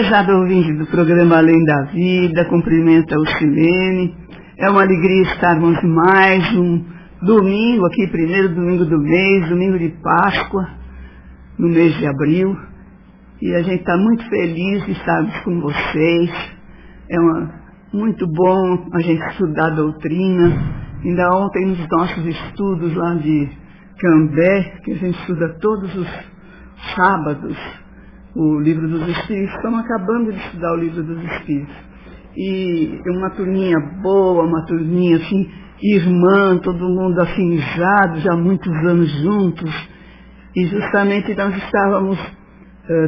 Prezado ouvinte do programa Além da Vida, cumprimenta o Silene. É uma alegria estarmos mais um domingo aqui, primeiro domingo do mês, domingo de Páscoa, no mês de abril. E a gente está muito feliz de estarmos com vocês. Muito bom a gente estudar a doutrina. Ainda ontem, nos nossos estudos lá de Cambé, que a gente estuda todos os sábados, o Livro dos Espíritos, estamos acabando de estudar o Livro dos Espíritos. E uma turminha boa, uma turminha assim, irmã, todo mundo afinizado, já há muitos anos juntos. E justamente nós estávamos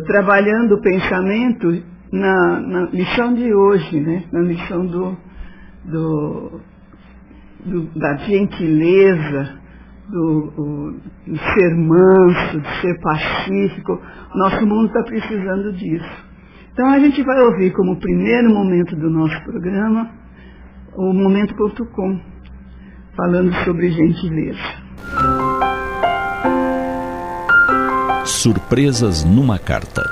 trabalhando o pensamento na lição de hoje, né? Na lição da gentileza, de ser manso, de ser pacífico. Nosso mundo está precisando disso. Então a gente vai ouvir como primeiro momento do nosso programa o Momento.com, falando sobre gentileza. Surpresas numa carta.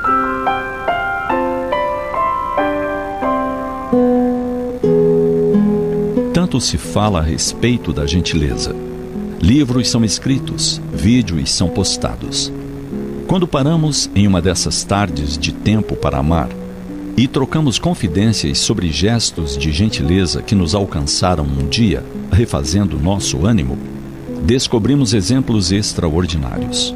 Tanto se fala a respeito da gentileza. Livros são escritos, vídeos são postados. Quando paramos em uma dessas tardes de tempo para amar e trocamos confidências sobre gestos de gentileza que nos alcançaram um dia, refazendo nosso ânimo, descobrimos exemplos extraordinários.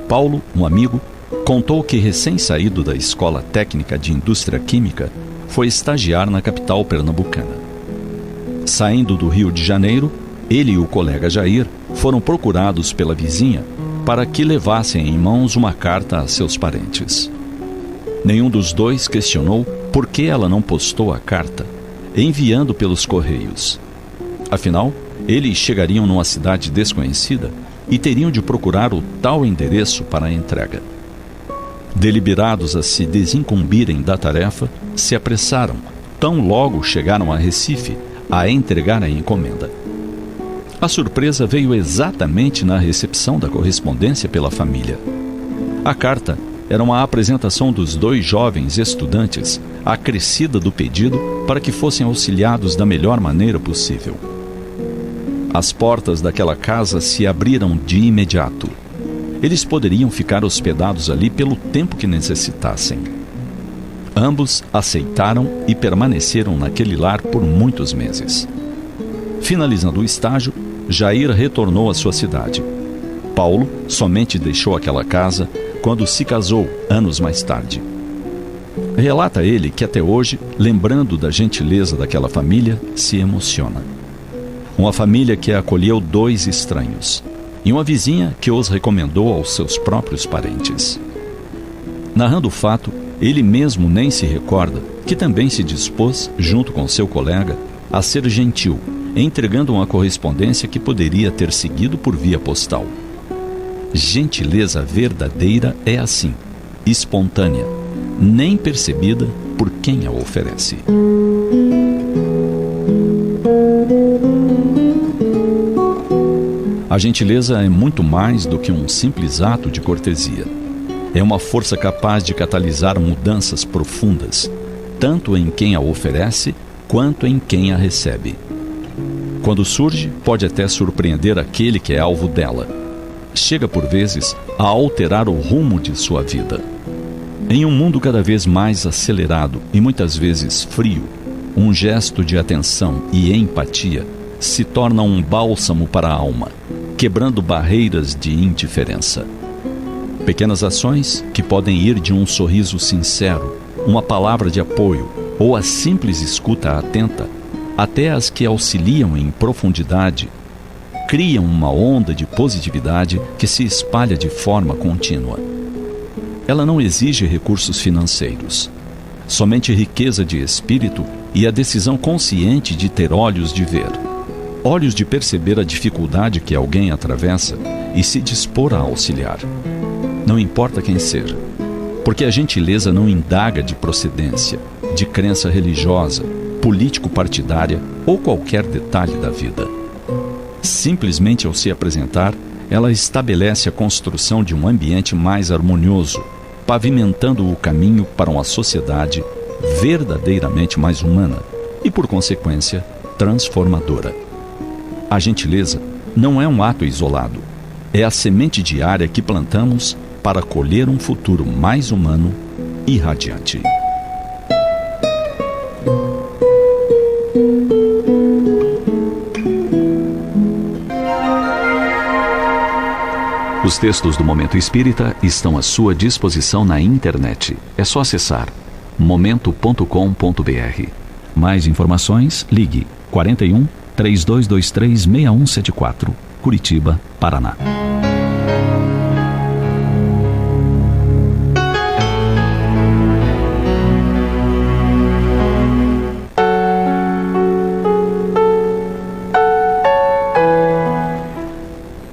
Paulo, um amigo, contou que recém-saído da Escola Técnica de Indústria Química, foi estagiar na capital pernambucana. Saindo do Rio de Janeiro, ele e o colega Jair foram procurados pela vizinha para que levassem em mãos uma carta a seus parentes. Nenhum dos dois questionou por que ela não postou a carta, enviando pelos correios. Afinal, eles chegariam numa cidade desconhecida e teriam de procurar o tal endereço para a entrega. Deliberados a se desincumbirem da tarefa, se apressaram, tão logo chegaram a Recife, a entregar a encomenda. A surpresa veio exatamente na recepção da correspondência pela família. A carta era uma apresentação dos dois jovens estudantes, acrescida do pedido para que fossem auxiliados da melhor maneira possível. As portas daquela casa se abriram de imediato. Eles poderiam ficar hospedados ali pelo tempo que necessitassem. Ambos aceitaram e permaneceram naquele lar por muitos meses. Finalizando o estágio, Jair retornou à sua cidade. Paulo somente deixou aquela casa quando se casou, anos mais tarde. Relata ele que até hoje, lembrando da gentileza daquela família, se emociona. Uma família que acolheu dois estranhos e uma vizinha que os recomendou aos seus próprios parentes. Narrando o fato, ele mesmo nem se recorda que também se dispôs, junto com seu colega, a ser gentil, entregando uma correspondência que poderia ter seguido por via postal. Gentileza verdadeira é assim, espontânea, nem percebida por quem a oferece. A gentileza é muito mais do que um simples ato de cortesia. É uma força capaz de catalisar mudanças profundas, tanto em quem a oferece, quanto em quem a recebe. Quando surge, pode até surpreender aquele que é alvo dela. Chega, por vezes, a alterar o rumo de sua vida. Em um mundo cada vez mais acelerado e muitas vezes frio, um gesto de atenção e empatia se torna um bálsamo para a alma, quebrando barreiras de indiferença. Pequenas ações que podem ir de um sorriso sincero, uma palavra de apoio ou a simples escuta atenta, até as que auxiliam em profundidade, criam uma onda de positividade que se espalha de forma contínua. Ela não exige recursos financeiros, somente riqueza de espírito e a decisão consciente de ter olhos de ver, olhos de perceber a dificuldade que alguém atravessa e se dispor a auxiliar. Não importa quem seja, porque a gentileza não indaga de procedência, de crença religiosa, político-partidária ou qualquer detalhe da vida. Simplesmente ao se apresentar, ela estabelece a construção de um ambiente mais harmonioso, pavimentando o caminho para uma sociedade verdadeiramente mais humana e, por consequência, transformadora. A gentileza não é um ato isolado, é a semente diária que plantamos para colher um futuro mais humano e radiante. Os textos do Momento Espírita estão à sua disposição na internet. É só acessar momento.com.br. Mais informações, ligue 41 3223 6174, Curitiba, Paraná.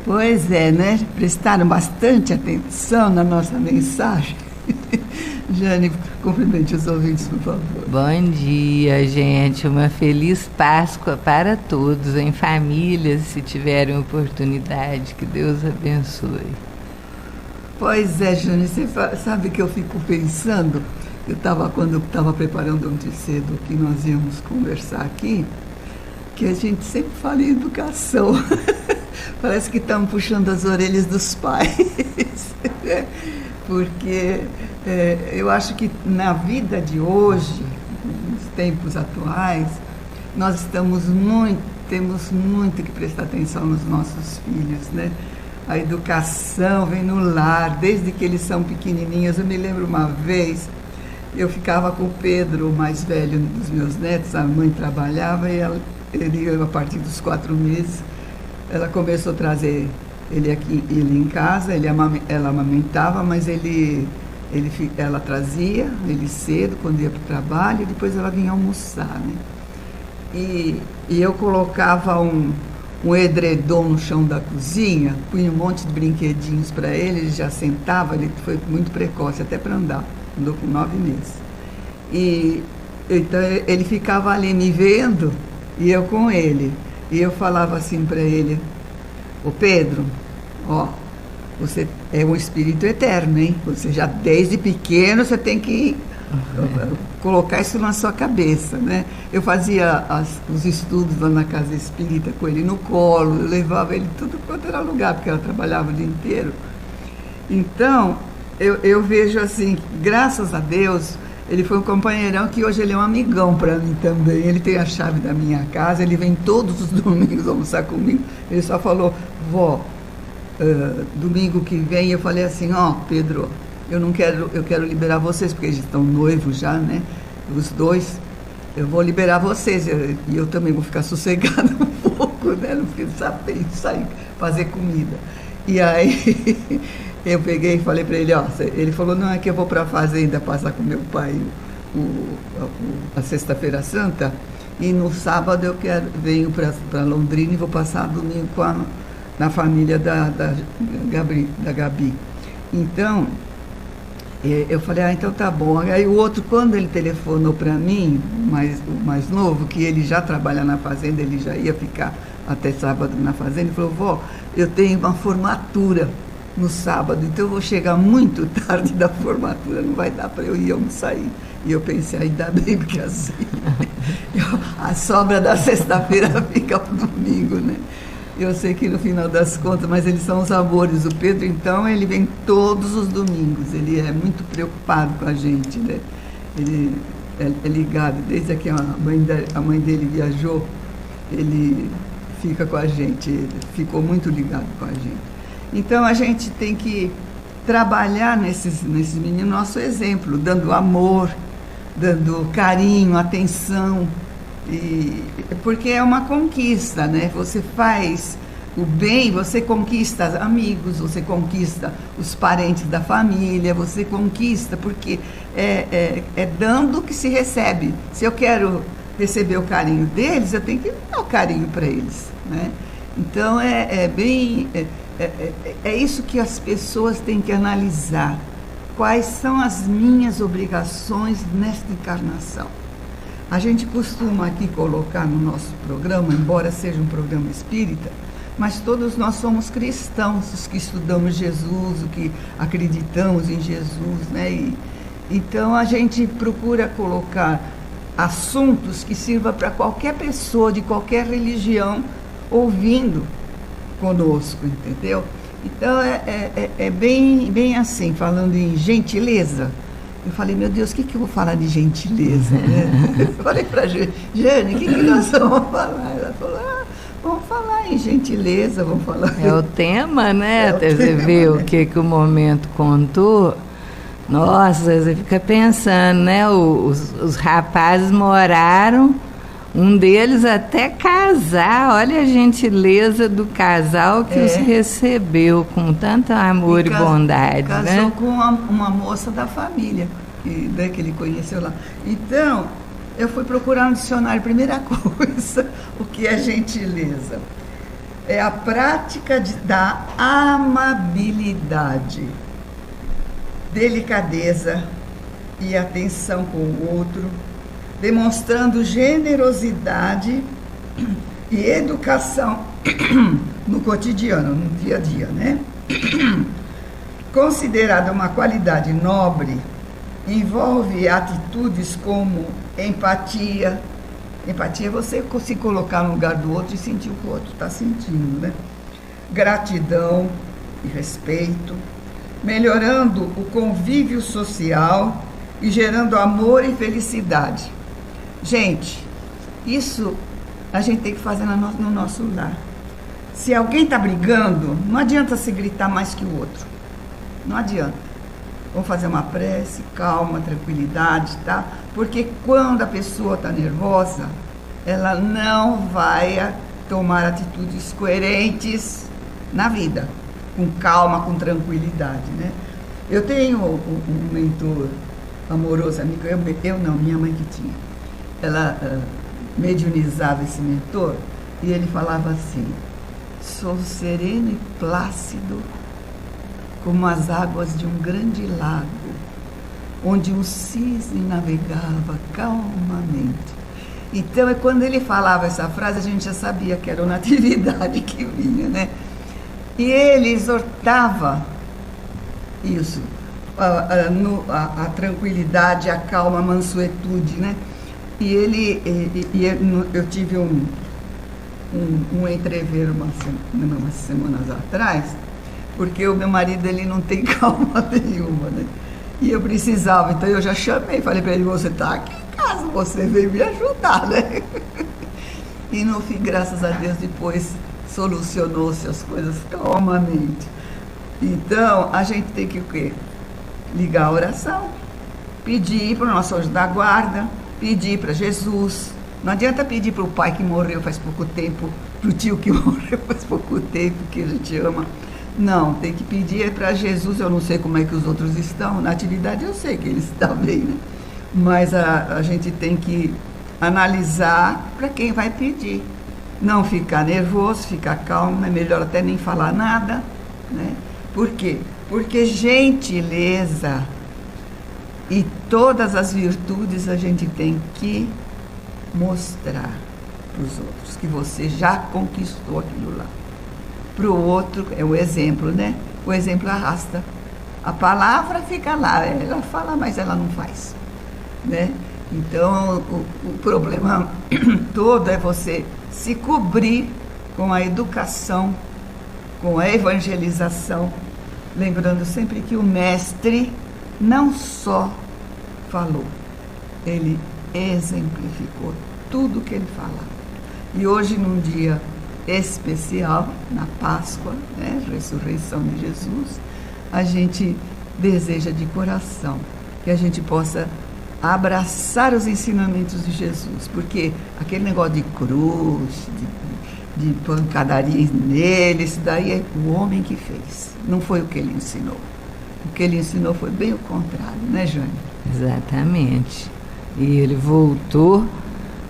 Pois é, né? Prestaram bastante atenção na nossa mensagem. Jane, cumprimente os ouvintes, por favor. Bom dia, gente. Uma feliz Páscoa para todos, em famílias, se tiverem oportunidade. Que Deus abençoe. Pois é, Jane, você sabe que eu fico pensando, quando eu estava preparando ontem cedo que nós íamos conversar aqui, que a gente sempre fala em educação. Parece que estamos puxando as orelhas dos pais. Porque eu acho que na vida de hoje, nos tempos atuais, nós temos muito que prestar atenção nos nossos filhos, né? A educação vem no lar, desde que eles são pequenininhos. Eu me lembro uma vez, eu ficava com o Pedro, o mais velho dos meus netos, a mãe trabalhava e ele, a partir dos 4 meses, ela começou a trazer ele em casa, ela amamentava, mas ela trazia ele cedo, quando ia para o trabalho, e depois ela vinha almoçar, né? E eu colocava um edredom no chão da cozinha, punha um monte de brinquedinhos para ele já sentava, ele foi muito precoce, até para andar, andou com 9 meses. E então ele ficava ali me vendo, e eu com ele. E eu falava assim para ele: ô Pedro, ó, você é um espírito eterno, hein? Você já desde pequeno você tem que colocar isso na sua cabeça, né? Eu fazia os estudos lá na casa espírita com ele no colo, eu levava ele tudo quanto era lugar, porque ela trabalhava o dia inteiro. Então, eu vejo assim, graças a Deus, ele foi um companheirão que hoje ele é um amigão para mim também. Ele tem a chave da minha casa, ele vem todos os domingos almoçar comigo. Ele só falou: vó, domingo que vem, eu falei assim: ó, Pedro, eu quero liberar vocês, porque eles estão noivos já, né? Os dois, eu vou liberar vocês, e eu também vou ficar sossegada um pouco, né? Não fiquei sabendo sair fazer comida. E aí eu peguei e falei para ele, ó, ele falou: não, é que eu vou para a fazenda passar com meu pai a Sexta-feira Santa, e no sábado venho para Londrina e vou passar domingo na família da Gabi. Então, eu falei: ah, então tá bom. Aí o outro, quando ele telefonou para mim, o mais novo, que ele já trabalha na fazenda, ele já ia ficar até sábado na fazenda, ele falou: vó, eu tenho uma formatura no sábado, então eu vou chegar muito tarde da formatura, não vai dar para eu ir almoçar. E eu pensei: ainda bem, porque assim a sobra da sexta-feira fica pro domingo, né? Eu sei que no final das contas, mas eles são os amores. O Pedro, então, ele vem todos os domingos, ele é muito preocupado com a gente, né? Ele é ligado, desde que a mãe dele viajou, ele fica com a gente, ele ficou muito ligado com a gente. Então a gente tem que trabalhar nesses meninos, nosso exemplo, dando amor, dando carinho, atenção, porque é uma conquista, né? Você faz o bem, você conquista amigos, você conquista os parentes da família, você conquista, porque é dando que se recebe. Se eu quero receber o carinho deles, eu tenho que dar o carinho para eles, né? Então é isso que as pessoas têm que analisar. Quais são as minhas obrigações nesta encarnação? A gente costuma aqui colocar no nosso programa, embora seja um programa espírita, mas todos nós somos cristãos, os que estudamos Jesus, os que acreditamos em Jesus, né? Então a gente procura colocar assuntos que sirvam para qualquer pessoa de qualquer religião ouvindo conosco, entendeu? Então é bem assim, falando em gentileza. Eu falei, meu Deus, o que eu vou falar de gentileza? Né? Eu falei para a Jane, o que nós vamos falar? Ela falou, vamos falar em gentileza, vamos falar. É o tema, né? Até você vê, né? O que o momento contou. Nossa, você fica pensando, né? Os rapazes moraram, um deles até casar. Olha a gentileza do casal que os recebeu com tanto amor e bondade. Casou, né? Com uma moça da família que ele conheceu lá. Então, eu fui procurar no dicionário, primeira coisa, o que é gentileza? É a prática da amabilidade, delicadeza e atenção com o outro, demonstrando generosidade e educação no cotidiano, no dia a dia, né? Considerada uma qualidade nobre, envolve atitudes como empatia. Empatia é você se colocar no lugar do outro e sentir o que o outro está sentindo, né? Gratidão e respeito, melhorando o convívio social e gerando amor e felicidade. Gente, isso a gente tem que fazer no nosso lar. Se alguém está brigando, não adianta se gritar mais que o outro. Não adianta. Vamos fazer uma prece, calma, tranquilidade, tá? Porque quando a pessoa está nervosa, ela não vai tomar atitudes coerentes na vida, com calma, com tranquilidade, né? Eu tenho um mentor amoroso, amigo, eu não, minha mãe que tinha. Ela mediunizava esse mentor e ele falava assim: sou sereno e plácido como as águas de um grande lago, onde um cisne navegava calmamente. Então, quando ele falava essa frase, a gente já sabia que era uma atividade que vinha, né? E ele exortava isso, a tranquilidade, a calma, a mansuetude, né? E eu tive um entreveiro umas semanas atrás, porque o meu marido, ele não tem calma nenhuma, né? E eu precisava, então eu já chamei, falei para ele: você está aqui em casa, você veio me ajudar, né? E no fim, graças a Deus, depois solucionou-se as coisas calmamente. Então, a gente tem que o quê? Ligar a oração, pedir para o nosso anjo da guarda, pedir para Jesus. Não adianta pedir para o pai que morreu faz pouco tempo, para o tio que morreu faz pouco tempo, que a gente ama. Não, tem que pedir para Jesus. Eu não sei como é que os outros estão. Na atividade eu sei que eles estão bem, né? Mas a gente tem que analisar para quem vai pedir. Não ficar nervoso, ficar calmo, é melhor até nem falar nada, né? Por quê? Porque gentileza e todas as virtudes a gente tem que mostrar para os outros, que você já conquistou aquilo lá. Para o outro é o exemplo, né? O exemplo arrasta. A palavra fica lá, ela fala, mas ela não faz, né? Então, o problema todo é você se cobrir com a educação, com a evangelização, lembrando sempre que o mestre não só falou, ele exemplificou tudo que ele falava. E hoje, num dia especial, na Páscoa, né, ressurreição de Jesus, a gente deseja de coração que a gente possa abraçar os ensinamentos de Jesus, porque aquele negócio de cruz, de pancadaria nele, isso daí é o homem que fez, não foi o que ele ensinou. O que ele ensinou foi bem o contrário, né, Jane? Exatamente. E ele voltou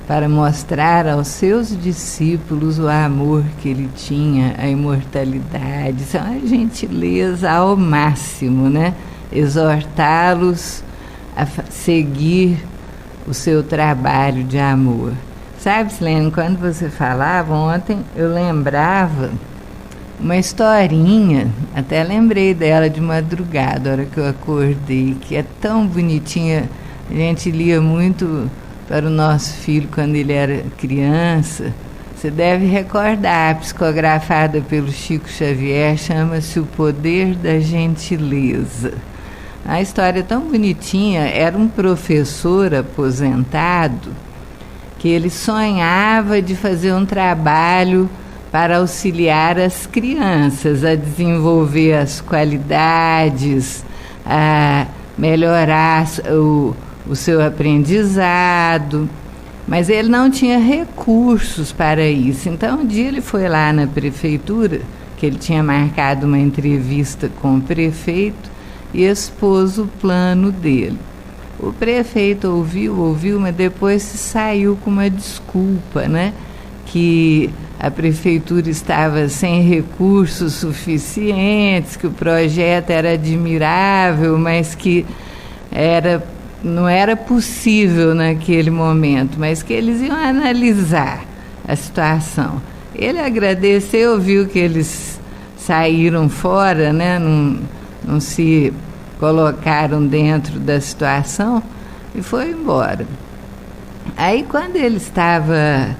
para mostrar aos seus discípulos o amor que ele tinha, a imortalidade, a gentileza ao máximo, né? Exortá-los a seguir o seu trabalho de amor. Sabe, Silene, quando você falava ontem, eu lembrava uma historinha, até lembrei dela de madrugada, a hora que eu acordei, que é tão bonitinha. A gente lia muito para o nosso filho quando ele era criança. Você deve recordar, psicografada pelo Chico Xavier, chama-se O Poder da Gentileza. A história é tão bonitinha. Era um professor aposentado que ele sonhava de fazer um trabalho para auxiliar as crianças a desenvolver as qualidades, a melhorar o seu aprendizado, mas ele não tinha recursos para isso. Então, um dia ele foi lá na prefeitura, que ele tinha marcado uma entrevista com o prefeito, e expôs o plano dele. O prefeito ouviu, mas depois se saiu com uma desculpa, né? Que a prefeitura estava sem recursos suficientes, que o projeto era admirável, mas que não era possível naquele momento, mas que eles iam analisar a situação. Ele agradeceu, viu que eles saíram fora, né? Não se colocaram dentro da situação e foi embora. Aí, quando ele estava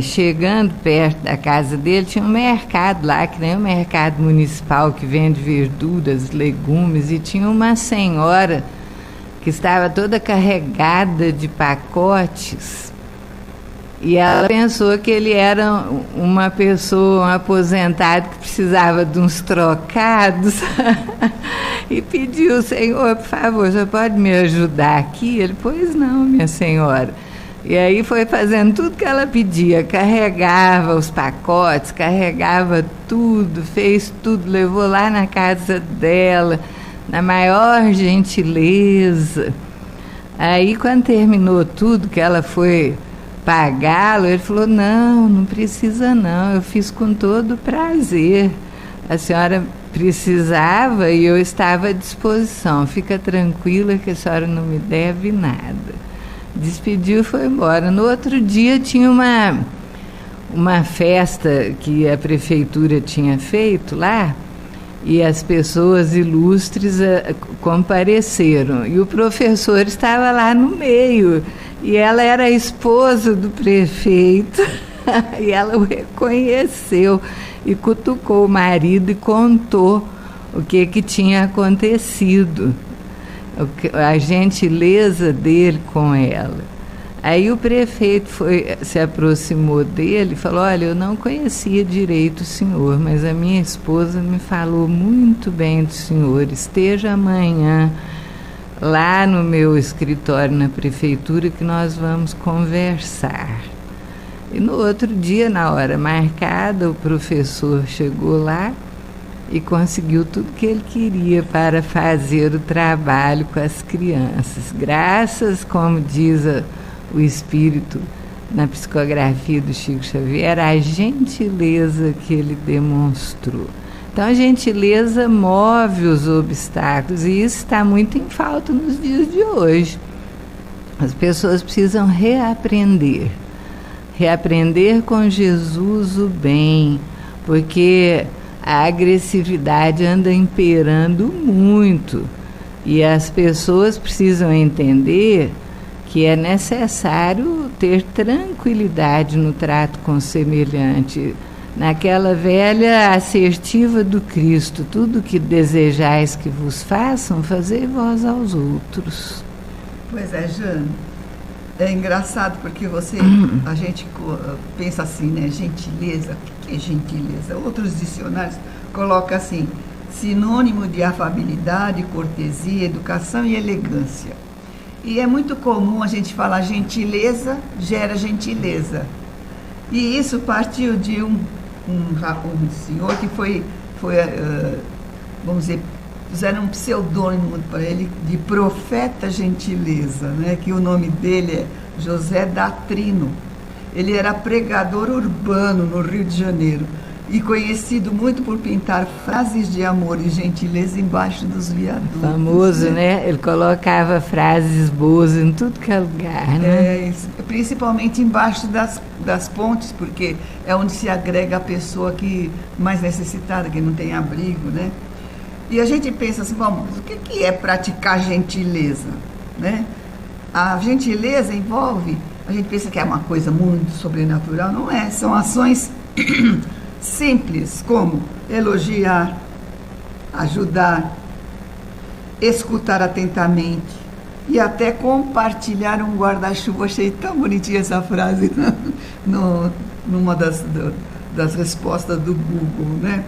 chegando perto da casa dele, tinha um mercado lá, que nem o mercado municipal que vende verduras, legumes, e tinha uma senhora que estava toda carregada de pacotes, e ela pensou que ele era uma pessoa, um aposentado que precisava de uns trocados e pediu: Senhor, por favor, você pode me ajudar aqui? Ele: pois não, minha senhora. E aí foi fazendo tudo que ela pedia, carregava os pacotes, carregava tudo, fez tudo, levou lá na casa dela, na maior gentileza. Aí, quando terminou tudo, que ela foi pagá-lo, ele falou: não precisa não, eu fiz com todo prazer. A senhora precisava e eu estava à disposição, fica tranquila que a senhora não me deve nada. Despediu e foi embora. No outro dia tinha uma festa que a prefeitura tinha feito lá, e as pessoas ilustres compareceram, e o professor estava lá no meio, e ela era a esposa do prefeito e ela o reconheceu e cutucou o marido e contou o que tinha acontecido, a gentileza dele com ela. Aí o prefeito se aproximou dele e falou: olha, eu não conhecia direito o senhor, mas a minha esposa me falou muito bem do senhor. Esteja amanhã lá no meu escritório na prefeitura que nós vamos conversar. E no outro dia, na hora marcada, o professor chegou lá e conseguiu tudo que ele queria para fazer o trabalho com as crianças. Graças, como diz o Espírito na psicografia do Chico Xavier, a gentileza que ele demonstrou. Então, a gentileza move os obstáculos, e isso está muito em falta nos dias de hoje. As pessoas precisam reaprender com Jesus o bem, porque a agressividade anda imperando muito, e as pessoas precisam entender que é necessário ter tranquilidade no trato com o semelhante, naquela velha assertiva do Cristo: tudo que desejais que vos façam, fazei vós aos outros. Pois é, Jane, é engraçado porque a gente pensa assim, né, gentileza. O que é gentileza? Outros dicionários colocam assim: sinônimo de afabilidade, cortesia, educação e elegância. E é muito comum a gente falar gentileza gera gentileza. E isso partiu de um senhor que foi vamos dizer, fizeram um pseudônimo para ele de Profeta Gentileza, né? Que o nome dele é José Datrino. Ele era pregador urbano no Rio de Janeiro. e conhecido muito por pintar frases de amor e gentileza embaixo dos viadutos. Famoso, né? Ele colocava frases boas em tudo que é lugar, né? Principalmente embaixo das pontes, porque é onde se agrega a pessoa que mais necessitada, que não tem abrigo, né? E a gente pensa assim, bom, mas o que é praticar gentileza, né? A gentileza envolve, a gente pensa que é uma coisa muito sobrenatural, não é? São ações simples, como elogiar, ajudar, escutar atentamente e até compartilhar um guarda-chuva. Achei tão bonitinha essa frase numa das respostas do Google, né?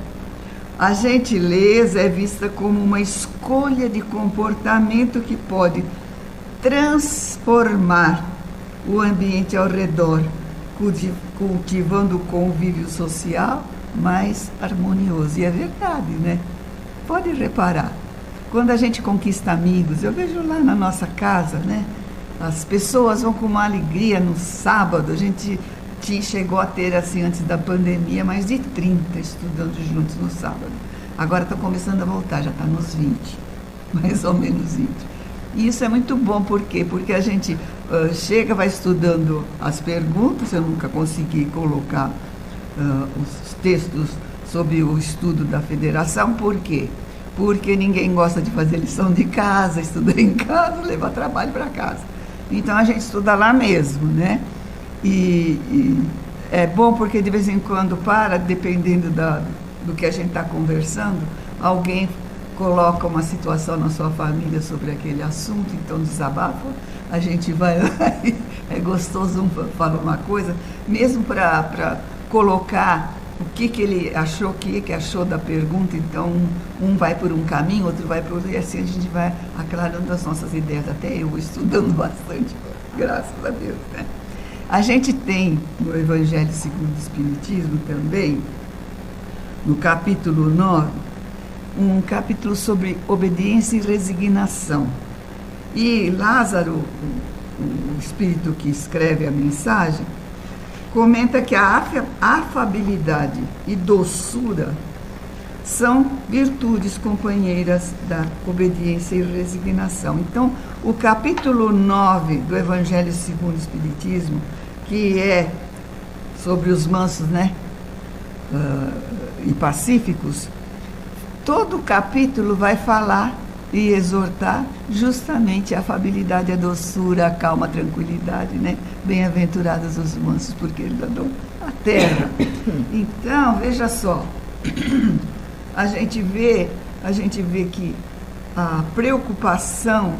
A gentileza é vista como uma escolha de comportamento que pode transformar o ambiente ao redor, cultivando o convívio social mais harmonioso. E é verdade, né? Pode reparar, quando a gente conquista amigos, eu vejo lá na nossa casa, né? As pessoas vão com uma alegria no sábado. A gente chegou a ter, assim, antes da pandemia, mais de 30 estudando juntos no sábado. Agora está começando a voltar, já está nos 20, mais ou menos 20. E isso é muito bom, por quê? Porque a gente chega, vai estudando as perguntas. Eu nunca consegui colocar os textos sobre o estudo da federação. Por quê? Porque ninguém gosta de fazer lição de casa, estudar em casa, levar trabalho para casa. Então a gente estuda lá mesmo, né? E é bom porque de vez em quando, dependendo do que a gente está conversando, alguém coloca uma situação na sua família sobre aquele assunto, então desabafa, a gente vai lá e é gostoso, um fala uma coisa, mesmo para colocar o que ele achou, o que achou da pergunta. Então um vai por um caminho, outro vai por outro, e assim a gente vai aclarando as nossas ideias. Até eu estudando bastante, graças a Deus, né? A gente tem no Evangelho segundo o Espiritismo também, no capítulo 9, um capítulo sobre obediência e resignação. E Lázaro, o espírito que escreve a mensagem, comenta que a afabilidade e doçura são virtudes companheiras da obediência e resignação. Então, o capítulo 9 do Evangelho segundo o Espiritismo, que é sobre os mansos, né, e pacíficos, todo o capítulo vai falar e exortar justamente a afabilidade, a doçura, a calma, a tranquilidade, né? Bem-aventurados os mansos, porque eles herdam a terra. Então, veja só, a gente vê que a preocupação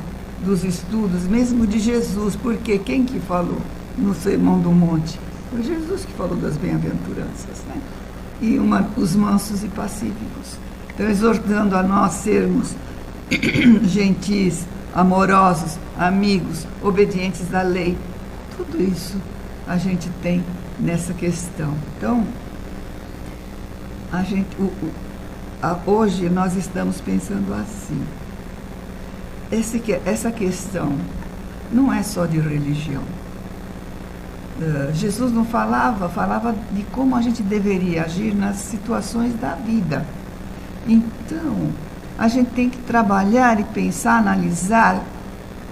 dos estudos, mesmo de Jesus, porque quem que falou no Sermão do Monte? Foi Jesus que falou das bem-aventuranças, né? E os mansos e pacíficos. Então, exortando a nós sermos gentis, amorosos, amigos, obedientes à lei. Tudo isso a gente tem nessa questão. Então, hoje nós estamos pensando assim. Essa questão não é só de religião. Jesus não falava de como a gente deveria agir nas situações da vida. Então, a gente tem que trabalhar e pensar, analisar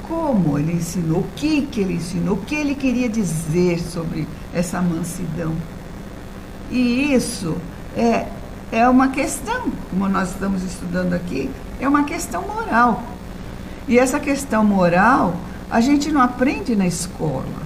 como ele ensinou, o que ele ensinou, o que ele queria dizer sobre essa mansidão. E isso é uma questão, como nós estamos estudando aqui, é uma questão moral. E essa questão moral, a gente não aprende na escola.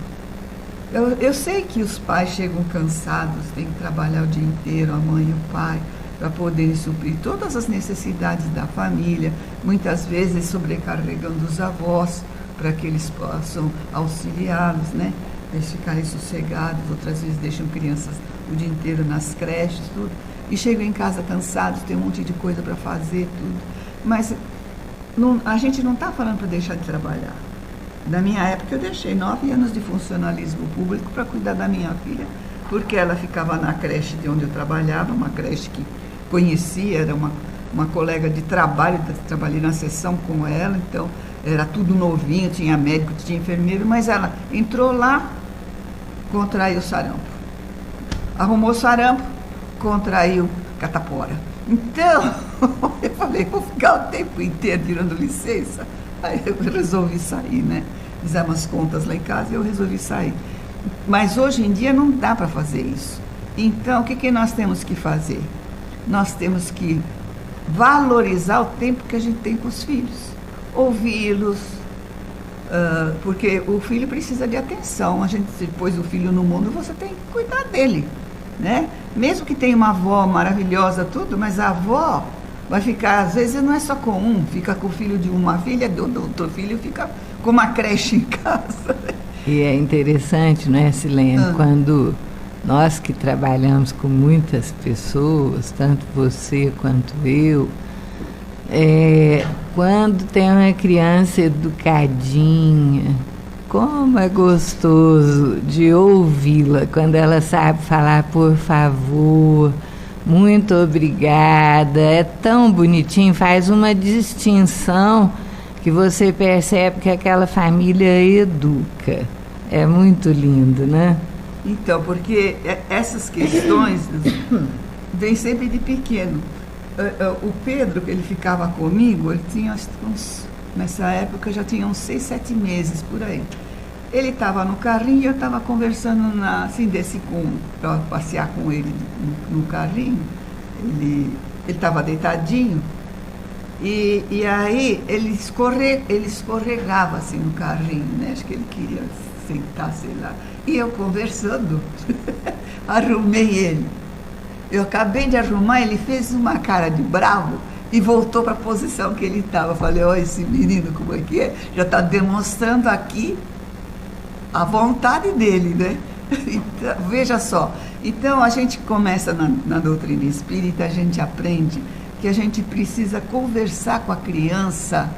Eu sei que os pais chegam cansados, têm que trabalhar o dia inteiro, a mãe e o pai, para poderem suprir todas as necessidades da família, muitas vezes sobrecarregando os avós, para que eles possam auxiliá-los, né? Eles ficarem sossegados, outras vezes deixam crianças o dia inteiro nas creches, tudo, e chegam em casa cansados, tem um monte de coisa para fazer, tudo. Mas a gente não está falando para deixar de trabalhar. Na minha época eu deixei 9 anos de funcionalismo público para cuidar da minha filha, porque ela ficava na creche de onde eu trabalhava, uma creche que conhecia, era uma colega de trabalho, trabalhei na sessão com ela, então era tudo novinho, tinha médico, tinha enfermeiro, mas ela entrou lá, contraiu sarampo. Arrumou sarampo, contraiu catapora. Então, eu falei, vou ficar o tempo inteiro tirando licença. Aí eu resolvi sair, né? Fizemos as contas lá em casa e eu resolvi sair. Mas hoje em dia não dá para fazer isso. Então, o que nós temos que fazer? Nós temos que valorizar o tempo que a gente tem com os filhos. Ouvi-los, porque o filho precisa de atenção. A gente, se pôs o filho no mundo, você tem que cuidar dele, né? Mesmo que tenha uma avó maravilhosa, tudo, mas a avó vai ficar, às vezes não é só com um, fica com o filho de uma filha, do outro filho fica com uma creche em casa. E é interessante, não é, Silene, quando nós que trabalhamos com muitas pessoas, tanto você quanto eu, quando tem uma criança educadinha, como é gostoso de ouvi-la, quando ela sabe falar por favor, muito obrigada, é tão bonitinho, faz uma distinção que você percebe que aquela família educa. É muito lindo, né? Então, porque essas questões vêm sempre de pequeno. O Pedro, que ele ficava comigo, ele tinha nessa época já tinha uns 6, 7 meses por aí. Ele estava no carrinho e eu estava conversando, assim, para passear com ele no carrinho. Ele estava deitadinho e aí ele escorregava assim no carrinho, né? Acho que ele queria sentar, sei lá. E eu conversando, arrumei ele. Eu acabei de arrumar, ele fez uma cara de bravo e voltou para a posição que ele estava. Falei, olha esse menino, como é que é? Já está demonstrando aqui a vontade dele, né? Então, veja só. Então, a gente começa na doutrina espírita, a gente aprende que a gente precisa conversar com a criança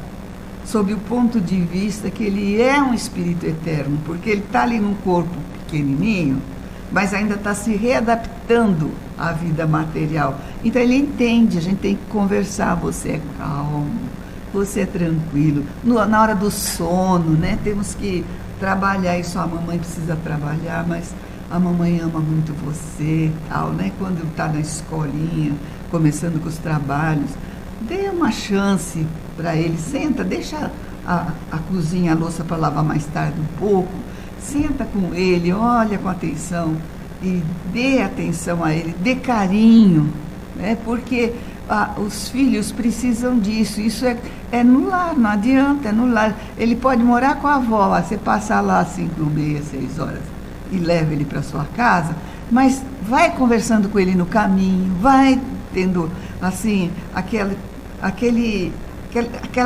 sob o ponto de vista que ele é um espírito eterno, porque ele está ali num corpo pequenininho, mas ainda está se readaptando à vida material. Então ele entende, a gente tem que conversar, você é calmo, você é tranquilo. Na hora do sono, né, temos que trabalhar isso, a mamãe precisa trabalhar, mas a mamãe ama muito você, tal, né? Quando está na escolinha, começando com os trabalhos, dê uma chance para ele, senta, deixa a cozinha, a louça para lavar mais tarde um pouco, senta com ele, olha com atenção e dê atenção a ele, dê carinho, né? Porque os filhos precisam disso, isso é no lar, não adianta, é no lar. Ele pode morar com a avó, você passa lá 5h30, 6 horas e leva ele para sua casa, mas vai conversando com ele no caminho, vai tendo assim aquela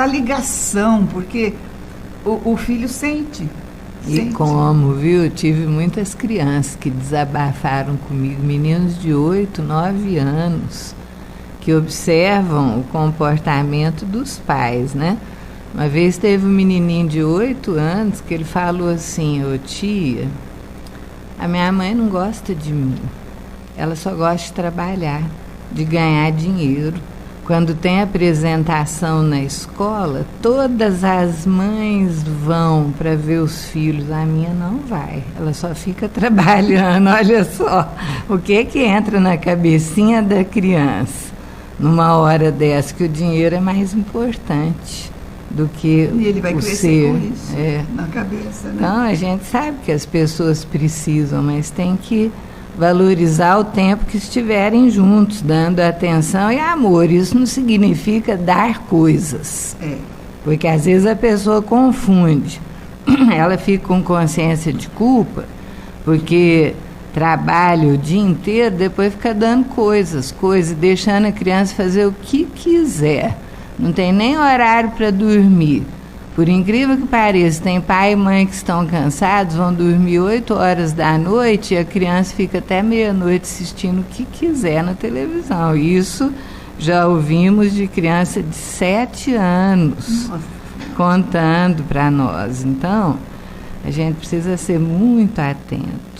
ligação, porque o filho sente. Como, viu? Eu tive muitas crianças que desabafaram comigo, meninos de 8, 9 anos, que observam o comportamento dos pais, né? Uma vez teve um menininho de 8 anos que ele falou assim, ô tia, a minha mãe não gosta de mim, ela só gosta de trabalhar, de ganhar dinheiro. Quando tem apresentação na escola, todas as mães vão para ver os filhos. A minha não vai, ela só fica trabalhando. Olha só o que entra na cabecinha da criança numa hora dessa, que o dinheiro é mais importante do que e ele vai o crescer ser. Com isso na cabeça, né? Então, a gente sabe que as pessoas precisam, mas tem que valorizar o tempo que estiverem juntos, dando atenção e amor. Isso não significa dar coisas, porque às vezes a pessoa confunde, ela fica com consciência de culpa, porque trabalha o dia inteiro, depois fica dando coisas, deixando a criança fazer o que quiser, não tem nem horário para dormir. Por incrível que pareça, tem pai e mãe que estão cansados, vão dormir 8 horas da noite e a criança fica até meia-noite assistindo o que quiser na televisão. Isso já ouvimos de criança de 7 anos contando para nós. Então, a gente precisa ser muito atento.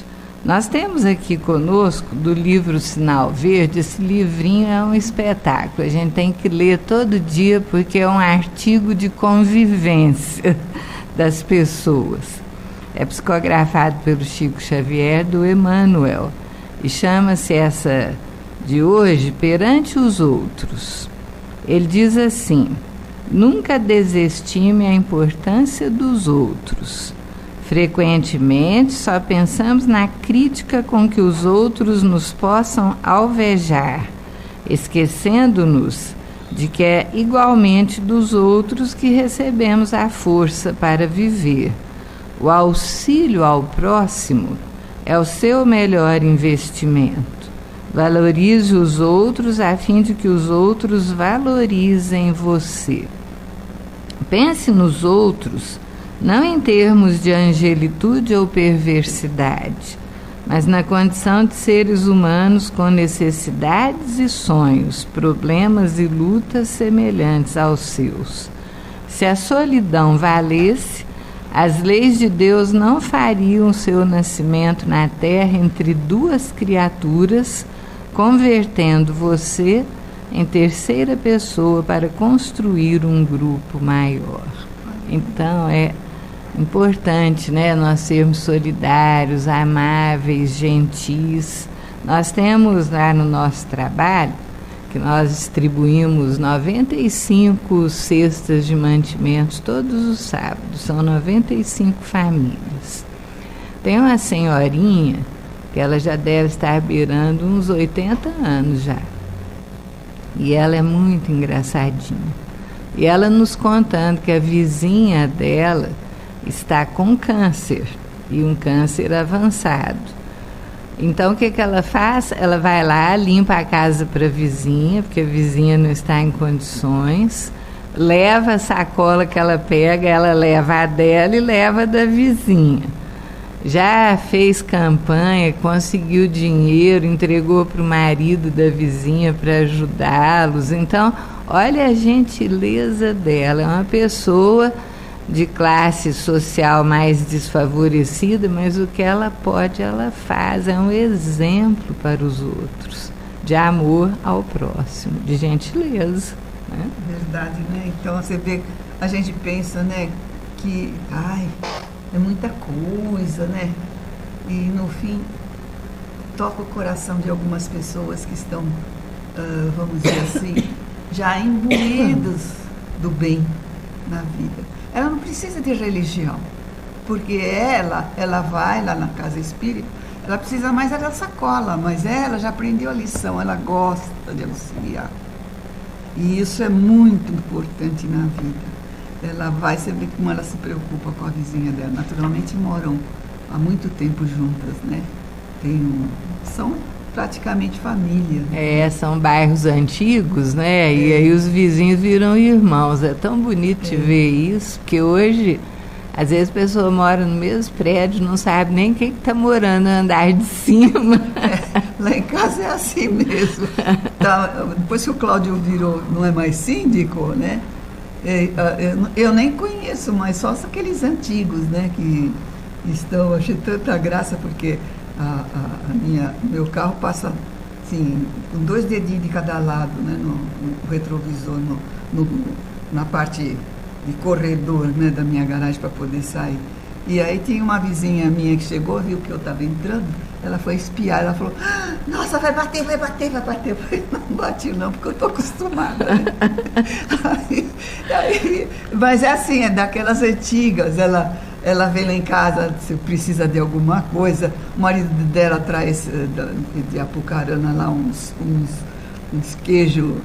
Nós temos aqui conosco, do livro Sinal Verde, esse livrinho é um espetáculo, a gente tem que ler todo dia porque é um artigo de convivência das pessoas. É psicografado pelo Chico Xavier, do Emmanuel, e chama-se essa de hoje perante os outros. Ele diz assim: nunca desestime a importância dos outros. Frequentemente só pensamos na crítica com que os outros nos possam alvejar, esquecendo-nos de que é igualmente dos outros que recebemos a força para viver. O auxílio ao próximo é o seu melhor investimento. Valorize os outros a fim de que os outros valorizem você. Pense nos outros não em termos de angelitude ou perversidade, mas na condição de seres humanos com necessidades e sonhos, problemas e lutas semelhantes aos seus. Se a solidão valesse, as leis de Deus não fariam seu nascimento na terra entre duas criaturas, convertendo você em terceira pessoa para construir um grupo maior. Então é importante, né, nós sermos solidários, amáveis, gentis. Nós temos lá no nosso trabalho que nós distribuímos 95 cestas de mantimentos todos os sábados, são 95 famílias. Tem uma senhorinha que ela já deve estar beirando uns 80 anos já, e ela é muito engraçadinha. E ela nos contando que a vizinha dela está com câncer, e um câncer avançado. Então o que ela faz? Ela vai lá, limpa a casa para a vizinha, porque a vizinha não está em condições, leva a sacola que ela pega, ela leva a dela e leva a da vizinha. Já fez campanha, conseguiu dinheiro, entregou para o marido da vizinha para ajudá-los. Então, olha a gentileza dela. É uma pessoa de classe social mais desfavorecida, mas o que ela pode, ela faz. É um exemplo para os outros, de amor ao próximo, de gentileza, né? Verdade, né? Então você vê, a gente pensa, né, que é muita coisa, né? E no fim toca o coração de algumas pessoas que estão, vamos dizer assim, já imbuídos do bem na vida. Ela não precisa de religião, porque ela vai lá na casa espírita, ela precisa mais da sacola, mas ela já aprendeu a lição, ela gosta de auxiliar. E isso é muito importante na vida. Ela vai, você vê como ela se preocupa com a vizinha dela. Naturalmente moram há muito tempo juntas, né? São praticamente família. São bairros antigos, né? E aí os vizinhos viram irmãos. É tão bonito de ver isso, porque hoje, às vezes a pessoa mora no mesmo prédio, não sabe nem quem está morando no andar de cima. Lá em casa é assim mesmo. Depois que o Cláudio virou, não é mais síndico, né? Eu nem conheço, mas só aqueles antigos, né, que estão, achei tanta graça, porque meu carro passa assim, com 2 dedinhos de cada lado, né, no retrovisor, na parte de corredor, né, da minha garagem para poder sair. E aí tinha uma vizinha minha que chegou, viu que eu estava entrando, ela foi espiar, ela falou: nossa, vai bater. Eu falei: não bati não, porque eu estou acostumada. Mas é assim, é daquelas antigas, ela vem lá em casa, se precisa de alguma coisa, o marido dela traz de Apucarana lá uns queijo,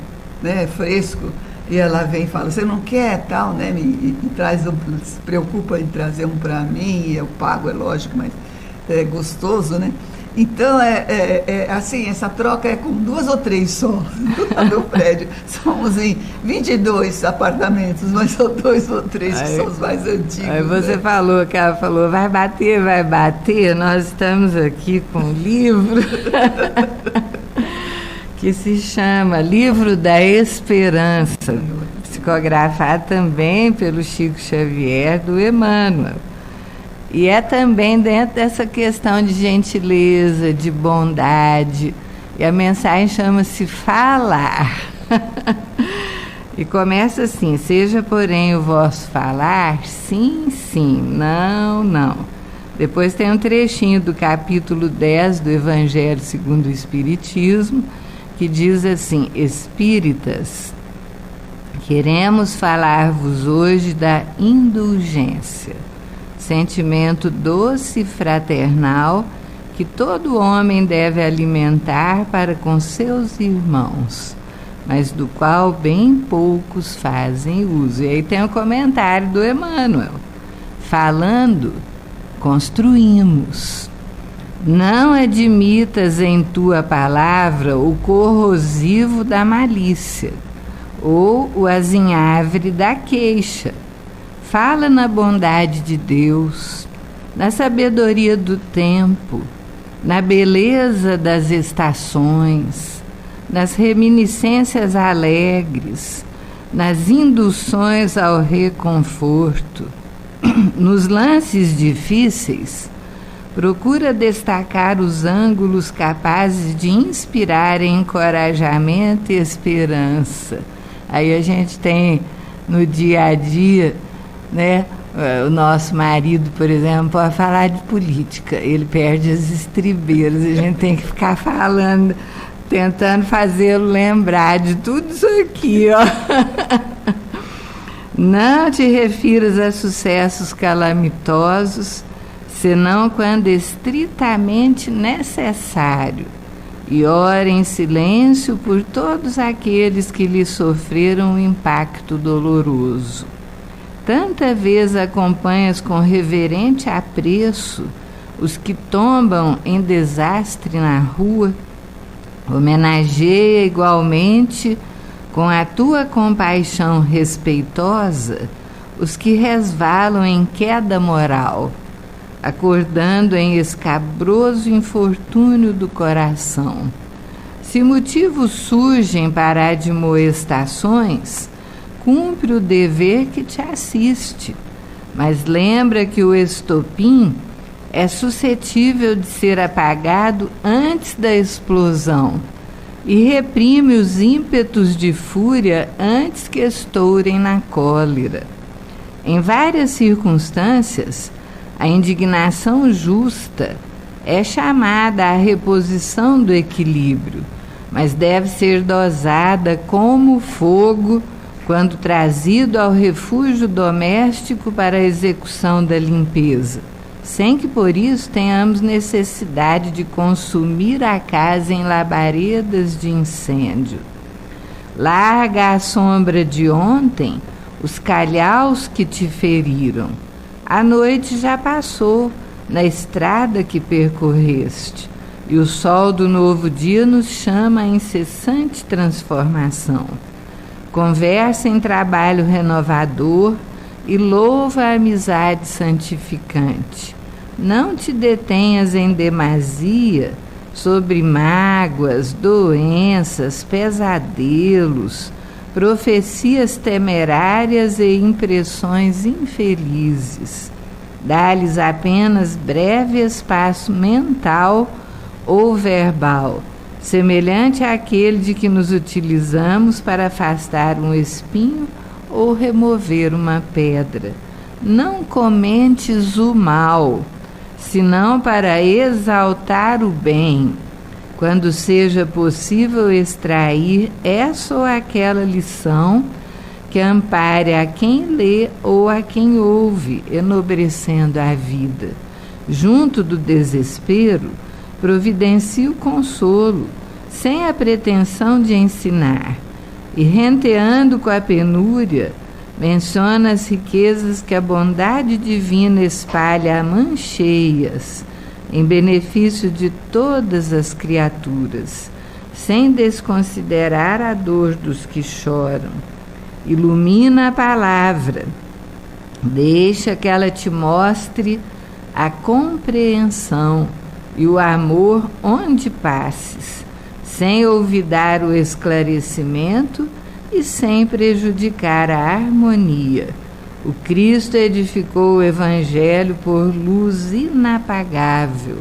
né, fresco, e ela vem e fala: você não quer tal, né? E se preocupa em trazer um para mim, e eu pago, é lógico, mas é gostoso, né? Então, assim, essa troca é com 2 ou 3 só no prédio. Somos em 22 apartamentos, mas são 2 ou 3 que são os mais antigos. Aí você, né, falou, que ela falou: vai bater. Nós estamos aqui com um livro que se chama Livro da Esperança, psicografado também pelo Chico Xavier, do Emmanuel. E é também dentro dessa questão de gentileza, de bondade. E a mensagem chama-se Falar. E começa assim: seja, porém, o vosso falar, sim, sim, não, não. Depois tem um trechinho do capítulo 10 do Evangelho segundo o Espiritismo, que diz assim: espíritas, queremos falar-vos hoje da indulgência, sentimento doce e fraternal que todo homem deve alimentar para com seus irmãos, mas do qual bem poucos fazem uso. E aí tem o comentário do Emmanuel: falando, construímos. Não admitas em tua palavra o corrosivo da malícia ou o azinhavre da queixa. Fala na bondade de Deus, na sabedoria do tempo, na beleza das estações, nas reminiscências alegres, nas induções ao reconforto. Nos lances difíceis, procura destacar os ângulos capazes de inspirar encorajamento e esperança. Aí a gente tem no dia a dia, né? O nosso marido, por exemplo, pode falar de política, ele perde as estribeiras, a gente tem que ficar falando, tentando fazê-lo lembrar de tudo isso aqui, ó. Não te refiras a sucessos calamitosos, senão quando estritamente necessário, e ora em silêncio por todos aqueles que lhe sofreram um impacto doloroso. Tanta vez acompanhas com reverente apreço os que tombam em desastre na rua, homenageia igualmente com a tua compaixão respeitosa os que resvalam em queda moral, acordando em escabroso infortúnio do coração. Se motivos surgem para admoestações, cumpre o dever que te assiste, mas lembra que o estopim é suscetível de ser apagado antes da explosão e reprime os ímpetos de fúria antes que estourem na cólera. Em várias circunstâncias, a indignação justa é chamada à reposição do equilíbrio, mas deve ser dosada como fogo quando trazido ao refúgio doméstico para a execução da limpeza, sem que por isso tenhamos necessidade de consumir a casa em labaredas de incêndio. Larga à sombra de ontem os calhaus que te feriram. A noite já passou na estrada que percorreste, e o sol do novo dia nos chama à incessante transformação. Conversa em trabalho renovador e louva a amizade santificante. Não te detenhas em demasia sobre mágoas, doenças, pesadelos, profecias temerárias e impressões infelizes. Dá-lhes apenas breve espaço mental ou verbal, semelhante àquele de que nos utilizamos para afastar um espinho ou remover uma pedra. Não comentes o mal, senão para exaltar o bem, quando seja possível extrair essa ou aquela lição que ampare a quem lê ou a quem ouve, enobrecendo a vida. Junto do desespero, providencie o consolo, sem a pretensão de ensinar, e renteando com a penúria, menciona as riquezas que a bondade divina espalha a mãos cheias, em benefício de todas as criaturas, sem desconsiderar a dor dos que choram. Ilumina a palavra, deixa que ela te mostre a compreensão e o amor onde passes, sem olvidar o esclarecimento e sem prejudicar a harmonia. O Cristo edificou o Evangelho por luz inapagável,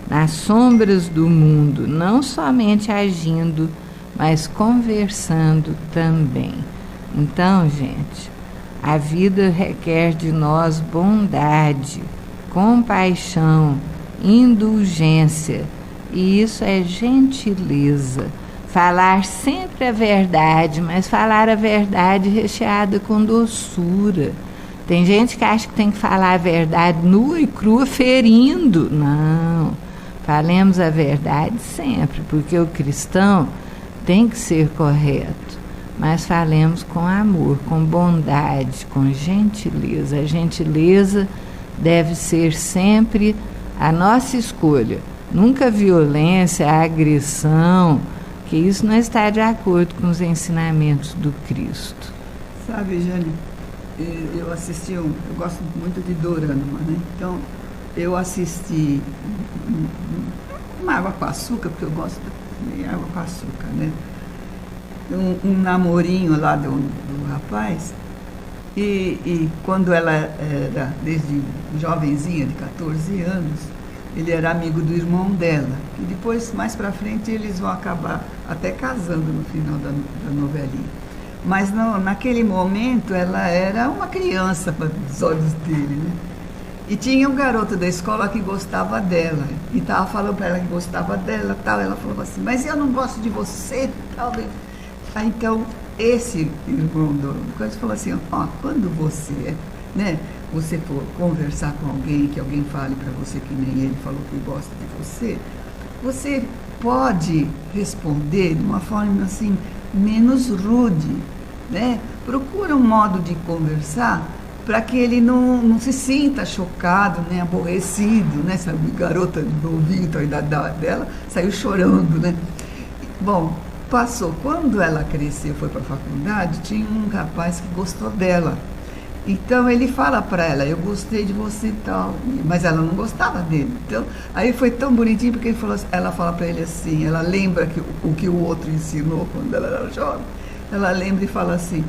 nas sombras do mundo, não somente agindo, mas conversando também. Então, gente, a vida requer de nós bondade, compaixão, indulgência, e isso é gentileza. falar sempre a verdade, mas falar a verdade recheada com doçura. Tem gente que acha que tem que falar a verdade nua e crua, ferindo. Não, falemos a verdade sempre, porque o cristão tem que ser correto, mas falemos com amor, com bondade, com gentileza. A gentileza deve ser sempre a nossa escolha, nunca a violência, a agressão, que isso não está de acordo com os ensinamentos do Cristo. Sabe, Jane, eu assisti, eu gosto muito de dorama, né? Então, eu assisti uma água com açúcar, porque eu gosto de água com açúcar, né? Um namorinho lá do rapaz, e quando ela era, desde jovenzinha, de 14 anos, ele era amigo do irmão dela, e depois, mais pra frente, eles vão acabar até casando no final da novelinha. Mas naquele momento ela era uma criança para os olhos dele, né? E tinha um garoto da escola que gostava dela, e estava falando para ela que gostava dela, tal. Ela falou assim, mas eu não gosto de você, tal. Aí, então, esse irmão do coisa falou assim, ó, quando você, né, você for conversar com alguém, que alguém fale para você que nem ele falou que gosta de você pode responder de uma forma assim, menos rude, né? Procura um modo de conversar para que ele não se sinta chocado, nem aborrecido, né? Essa garota novinha, a idade dela, saiu chorando, né? Bom, passou. Quando ela cresceu, foi para a faculdade, tinha um rapaz que gostou dela. Então ele fala para ela, eu gostei de você e tal, mas ela não gostava dele. Então, aí foi tão bonitinho porque ela fala para ele assim, ela lembra o que o outro ensinou quando ela era jovem. Ela lembra e fala assim,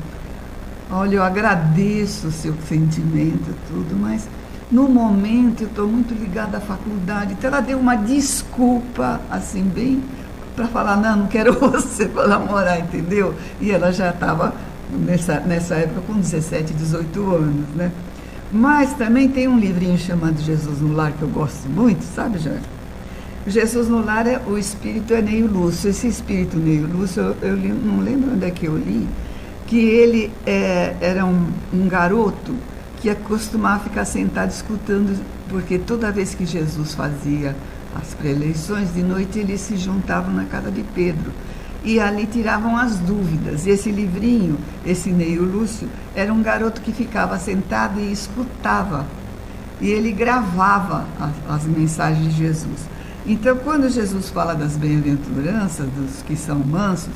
olha, eu agradeço o seu sentimento e tudo, mas no momento eu estou muito ligada à faculdade. Então ela deu uma desculpa, assim, bem, para falar, não quero você para namorar, entendeu? E ela já estava nessa época com 17, 18 anos, né? Mas também tem um livrinho chamado Jesus no Lar, que eu gosto muito, sabe, Jorge? Jesus no Lar, o espírito é Neio Lúcio. Esse espírito Neio Lúcio, eu não lembro onde é que eu li, que ele era um garoto que costumava ficar sentado escutando, porque toda vez que Jesus fazia as preleições, de noite eles se juntavam na casa de Pedro. E ali tiravam as dúvidas. E esse livrinho, esse Neio Lúcio, era um garoto que ficava sentado e escutava. E ele gravava as mensagens de Jesus. Então, quando Jesus fala das bem-aventuranças, dos que são mansos,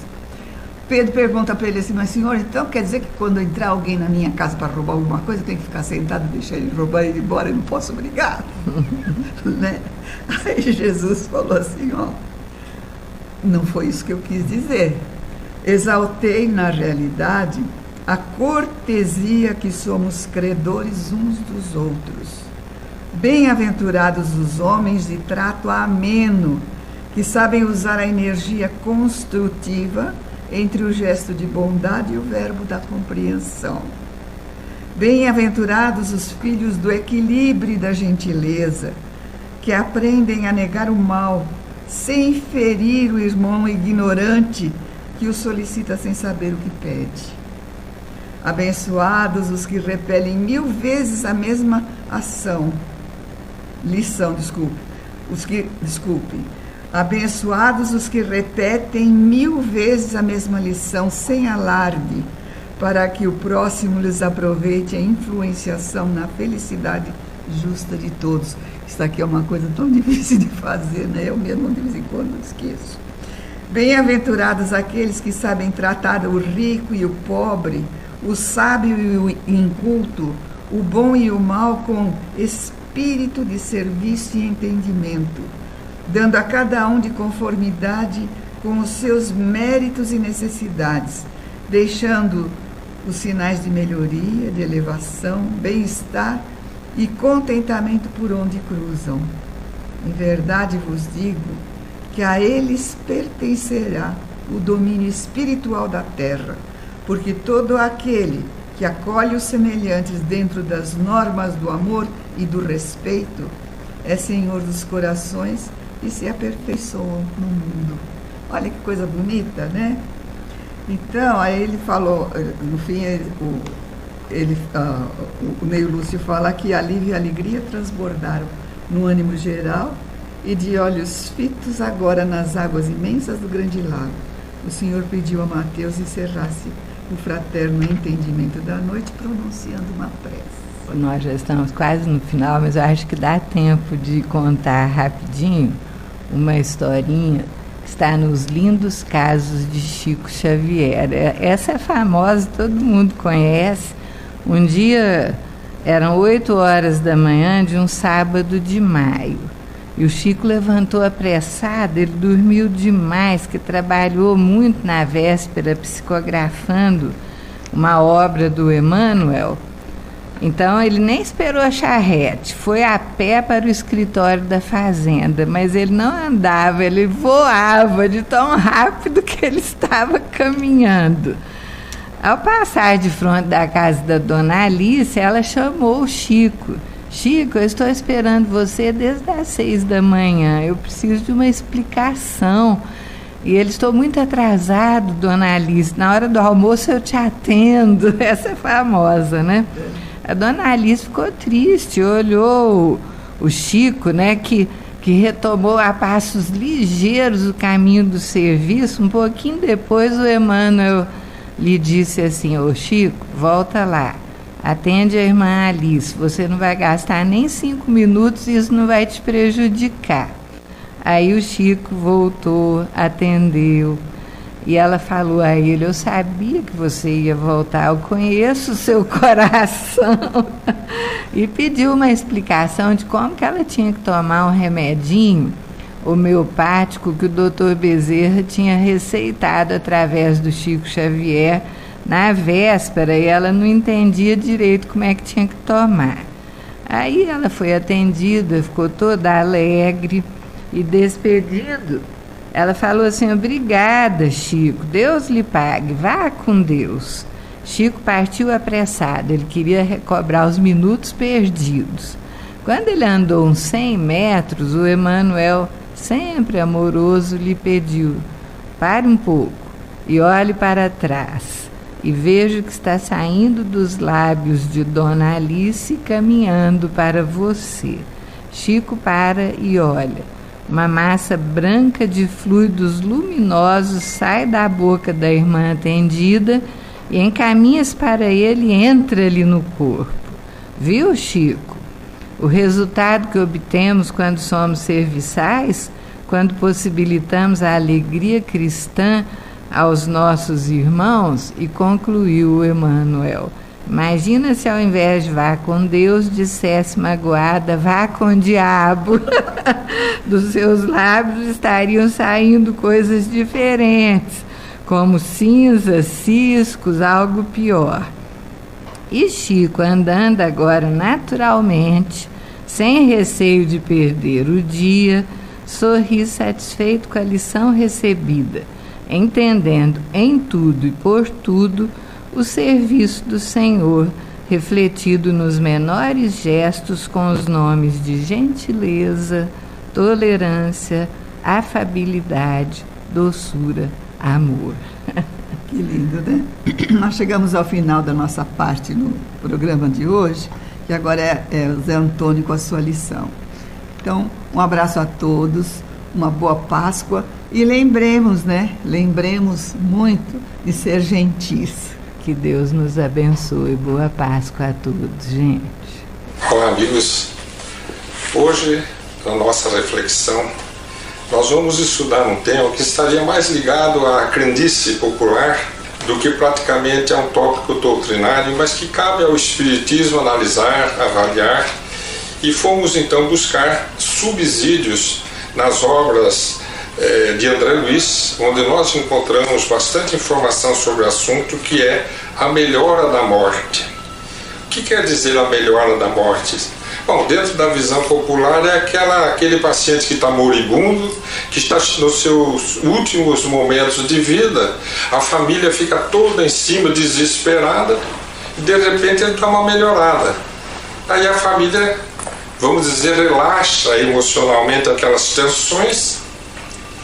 Pedro pergunta para ele assim, mas senhor, então quer dizer que quando entrar alguém na minha casa para roubar alguma coisa, eu tenho que ficar sentado e deixar ele roubar e ir embora, eu não posso brigar? Né? Aí Jesus falou assim, ó, não foi isso que eu quis dizer. Exaltei, na realidade, a cortesia que somos credores uns dos outros. Bem-aventurados os homens de trato ameno, que sabem usar a energia construtiva entre o gesto de bondade e o verbo da compreensão. Bem-aventurados os filhos do equilíbrio e da gentileza, que aprendem a negar o mal, sem ferir o irmão ignorante que o solicita sem saber o que pede. Abençoados os que repelem 1000 vezes a mesma Abençoados os que repetem 1000 vezes a mesma lição sem alarde, para que o próximo lhes aproveite a influenciação na felicidade justa de todos. Isso aqui é uma coisa tão difícil de fazer, né? Eu mesmo de vez em quando esqueço. Bem-aventurados aqueles que sabem tratar o rico e o pobre, o sábio e o inculto, o bom e o mal com espírito de serviço e entendimento, dando a cada um de conformidade com os seus méritos e necessidades, deixando os sinais de melhoria, de elevação, bem-estar e contentamento por onde cruzam. Em verdade vos digo que a eles pertencerá o domínio espiritual da terra, porque todo aquele que acolhe os semelhantes dentro das normas do amor e do respeito é senhor dos corações e se aperfeiçoam no mundo. Olha que coisa bonita, né? Então, aí ele falou, no fim, o Neio Lúcio fala que alívio e alegria transbordaram no ânimo geral e de olhos fitos agora nas águas imensas do grande lago. O Senhor pediu a Mateus encerrasse o fraterno entendimento da noite, pronunciando uma prece. Nós já estamos quase no final, mas eu acho que dá tempo de contar rapidinho uma historinha que está nos lindos casos de Chico Xavier. Essa é famosa, todo mundo conhece. Um dia, eram 8 horas da manhã de um sábado de maio. E o Chico levantou apressado, ele dormiu demais, que trabalhou muito na véspera psicografando uma obra do Emmanuel. Então ele nem esperou a charrete, foi a pé para o escritório da fazenda, mas ele não andava, ele voava de tão rápido que ele estava caminhando. Ao passar de frente da casa da dona Alice, ela chamou o Chico. Chico, eu estou esperando você desde as 6 da manhã, eu preciso de uma explicação. E ele, estou muito atrasado, dona Alice, na hora do almoço eu te atendo. Essa é famosa, né? A dona Alice ficou triste, olhou o Chico, né, que retomou a passos ligeiros o caminho do serviço. Um pouquinho depois o Emmanuel lhe disse assim: ô Chico, volta lá, atende a irmã Alice, você não vai gastar nem 5 minutos e isso não vai te prejudicar. Aí o Chico voltou, atendeu, e ela falou a ele: eu sabia que você ia voltar, eu conheço o seu coração. E pediu uma explicação de como que ela tinha que tomar um remedinho homeopático que o doutor Bezerra tinha receitado através do Chico Xavier na véspera, e ela não entendia direito como é que tinha que tomar. Aí ela foi atendida, ficou toda alegre, e despedindo, ela falou assim: obrigada, Chico, Deus lhe pague, vá com Deus. Chico partiu apressado, ele queria recobrar os minutos perdidos. Quando ele andou uns 100 metros, o Emmanuel, sempre amoroso, lhe pediu: pare um pouco e olhe para trás, e veja o que está saindo dos lábios de Dona Alice caminhando para você. Chico para e olha. Uma massa branca de fluidos luminosos sai da boca da irmã atendida e encaminha-se para ele e entra ali no corpo. Viu, Chico? O resultado que obtemos quando somos serviçais, quando possibilitamos a alegria cristã aos nossos irmãos, e concluiu o Emmanuel: imagina se ao invés de vá com Deus, dissesse magoada, vá com o diabo. Dos seus lábios estariam saindo coisas diferentes, como cinzas, ciscos, algo pior. E Chico, andando agora naturalmente, sem receio de perder o dia, sorri satisfeito com a lição recebida, entendendo em tudo e por tudo o serviço do Senhor, refletido nos menores gestos com os nomes de gentileza, tolerância, afabilidade, doçura, amor. Que lindo, né? Nós chegamos ao final da nossa parte no programa de hoje, que agora é o Zé Antônio com a sua lição. Então, um abraço a todos, uma boa Páscoa e lembremos, né? Lembremos muito de ser gentis. Que Deus nos abençoe. Boa Páscoa a todos, gente. Olá, amigos. Hoje, na nossa reflexão, nós vamos estudar um tema que estaria mais ligado à crendice popular do que praticamente a um tópico doutrinário, mas que cabe ao Espiritismo analisar, avaliar, e fomos então buscar subsídios nas obras de André Luiz, onde nós encontramos bastante informação sobre o assunto, que é a melhora da morte. O que quer dizer a melhora da morte? Bom, dentro da visão popular é aquele paciente que está moribundo, que está nos seus últimos momentos de vida, a família fica toda em cima, desesperada, e de repente ele dá uma melhorada. Aí a família, vamos dizer, relaxa emocionalmente aquelas tensões,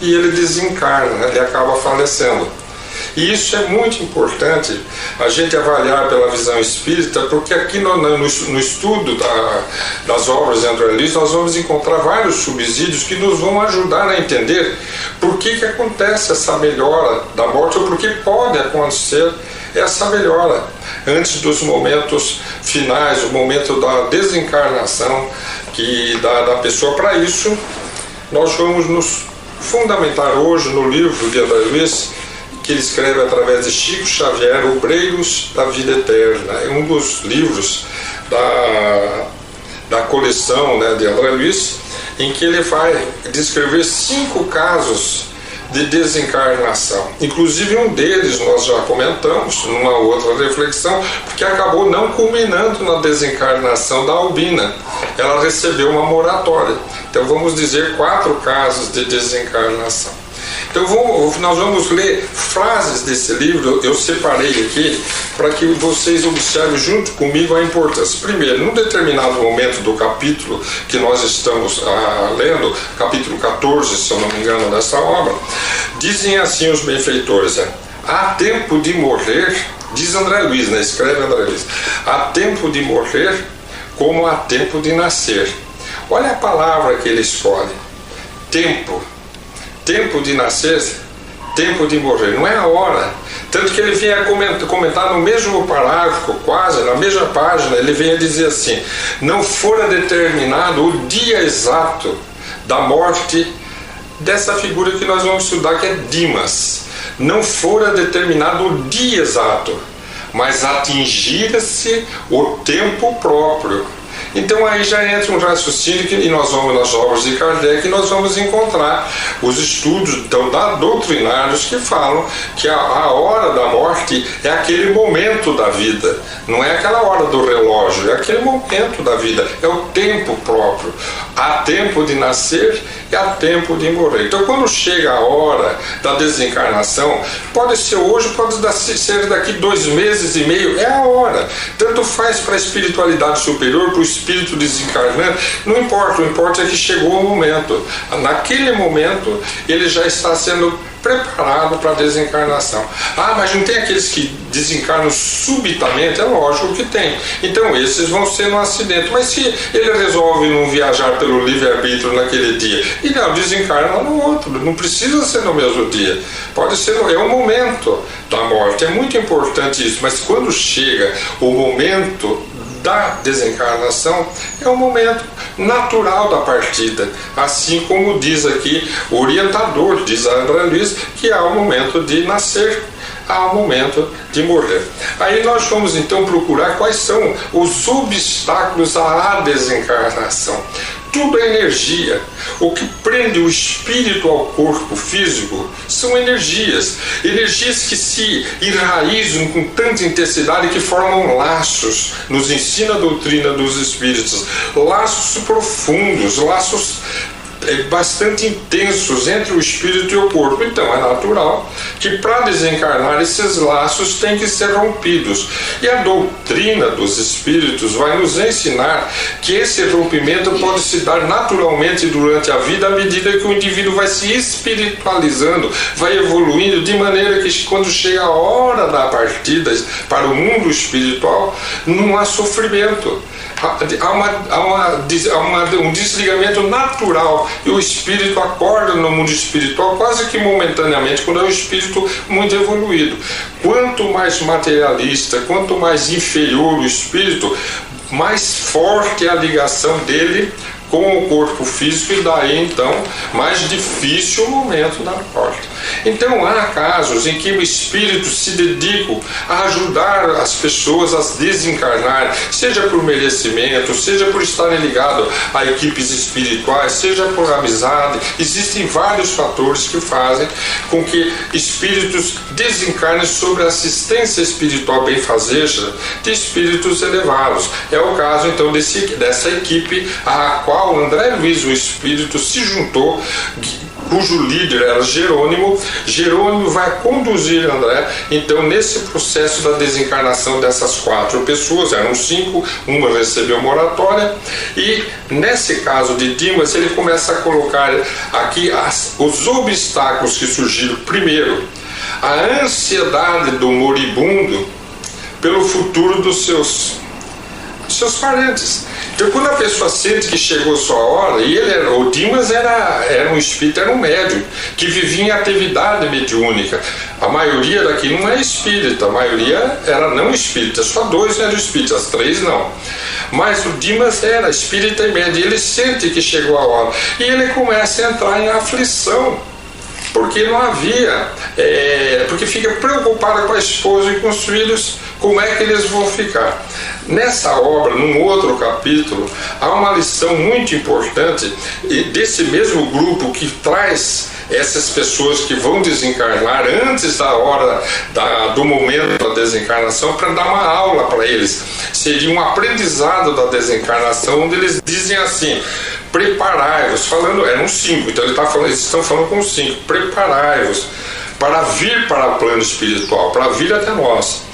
e ele desencarna, ele acaba falecendo. E isso é muito importante a gente avaliar pela visão espírita, porque aqui no estudo das obras de André Luiz nós vamos encontrar vários subsídios que nos vão ajudar a entender por que acontece essa melhora da morte, ou por que pode acontecer essa melhora antes dos momentos finais, o momento da desencarnação da pessoa. Para isso, nós vamos nos fundamentar hoje no livro de André Luiz, que ele escreve através de Chico Xavier, Obreiros da Vida Eterna. É um dos livros da coleção, né, de André Luiz, em que ele vai descrever 5 casos de desencarnação. Inclusive um deles nós já comentamos numa outra reflexão, porque acabou não culminando na desencarnação da Albina. Ela recebeu uma moratória. Então vamos dizer 4 casos de desencarnação. Então nós vamos ler frases desse livro, eu separei aqui para que vocês observem junto comigo a importância. Primeiro, num determinado momento do capítulo que nós estamos lendo, capítulo 14, se eu não me engano, dessa obra, dizem assim os benfeitores: há tempo de morrer, diz André Luiz, né? Escreve André Luiz, há tempo de morrer como há tempo de nascer. Olha a palavra que ele escolhe: tempo. Tempo de nascer, tempo de morrer, não é a hora. Tanto que ele vem a comentar no mesmo parágrafo, quase na mesma página, ele vem a dizer assim: não fora determinado o dia exato da morte dessa figura que nós vamos estudar, que é Dimas. Não fora determinado o dia exato, mas atingira-se o tempo próprio. Então aí já entra um raciocínio que nós vamos nas obras de Kardec, e nós vamos encontrar os estudos doutrinários que falam que a hora da morte é aquele momento da vida, não é aquela hora do relógio, é aquele momento da vida, é o tempo próprio. Há tempo de nascer e há tempo de morrer. Então quando chega a hora da desencarnação, pode ser hoje, pode ser daqui 2 meses e meio, é a hora. Tanto faz para a espiritualidade superior, para o espírito desencarnante, não importa, o importa é que chegou o momento. Naquele momento ele já está sendo preparado para a desencarnação. Mas não tem aqueles que desencarnam subitamente? É lógico que tem. Então esses vão ser no acidente. Mas se ele resolve não viajar pelo livre-arbítrio naquele dia, e não, desencarna no outro, não precisa ser no mesmo dia. Pode ser, é o momento da morte. É muito importante isso. Mas quando chega o momento da desencarnação, é um momento natural da partida, assim como diz aqui o orientador, diz André Luiz, que há o momento de nascer, há o momento de morrer. Aí nós vamos então procurar quais são os obstáculos à desencarnação. Tudo é energia. O que prende o espírito ao corpo físico são energias. Energias que se enraizam com tanta intensidade que formam laços. Nos ensina a doutrina dos espíritos. Laços profundos, laços bastante intensos entre o espírito e o corpo. Então é natural que para desencarnar esses laços têm que ser rompidos, e a doutrina dos espíritos vai nos ensinar que esse rompimento pode se dar naturalmente durante a vida, à medida que o indivíduo vai se espiritualizando, vai evoluindo, de maneira que quando chega a hora da partida para o mundo espiritual, não há sofrimento. Há um desligamento natural, e o espírito acorda no mundo espiritual quase que momentaneamente, quando é um espírito muito evoluído. Quanto mais materialista, quanto mais inferior o espírito, mais forte é a ligação dele com o corpo físico, e daí então mais difícil o momento da morte. Então há casos em que o espírito se dedica a ajudar as pessoas a desencarnar, seja por merecimento, seja por estarem ligados a equipes espirituais, seja por amizade. Existem vários fatores que fazem com que espíritos desencarnem sob a assistência espiritual benfazeja de espíritos elevados. É o caso então dessa equipe a qual André Luiz, o espírito, se juntou, cujo líder era Jerônimo. Jerônimo vai conduzir André, então, nesse processo da desencarnação dessas 4 pessoas. Eram 5, uma recebeu uma oratória, e nesse caso de Dimas, ele começa a colocar aqui os obstáculos que surgiram. Primeiro, a ansiedade do moribundo pelo futuro dos seus parentes. Então, quando a pessoa sente que chegou sua hora, e o Dimas era um espírito, era um médium que vivia em atividade mediúnica. A maioria daqui não é espírita, a maioria era não espírita, só 2 eram espíritas, 3 não. Mas o Dimas era espírita e médium, ele sente que chegou a hora, e ele começa a entrar em aflição, porque não havia, porque fica preocupado com a esposa e com os filhos, como é que eles vão ficar. Nessa obra, num outro capítulo, há uma lição muito importante desse mesmo grupo que traz essas pessoas que vão desencarnar antes da hora do momento da desencarnação, para dar uma aula para eles. Seria um aprendizado da desencarnação, onde eles dizem assim: preparai-vos, eram 5, então eles estão falando com 5, preparai-vos para vir para o plano espiritual, para vir até nós.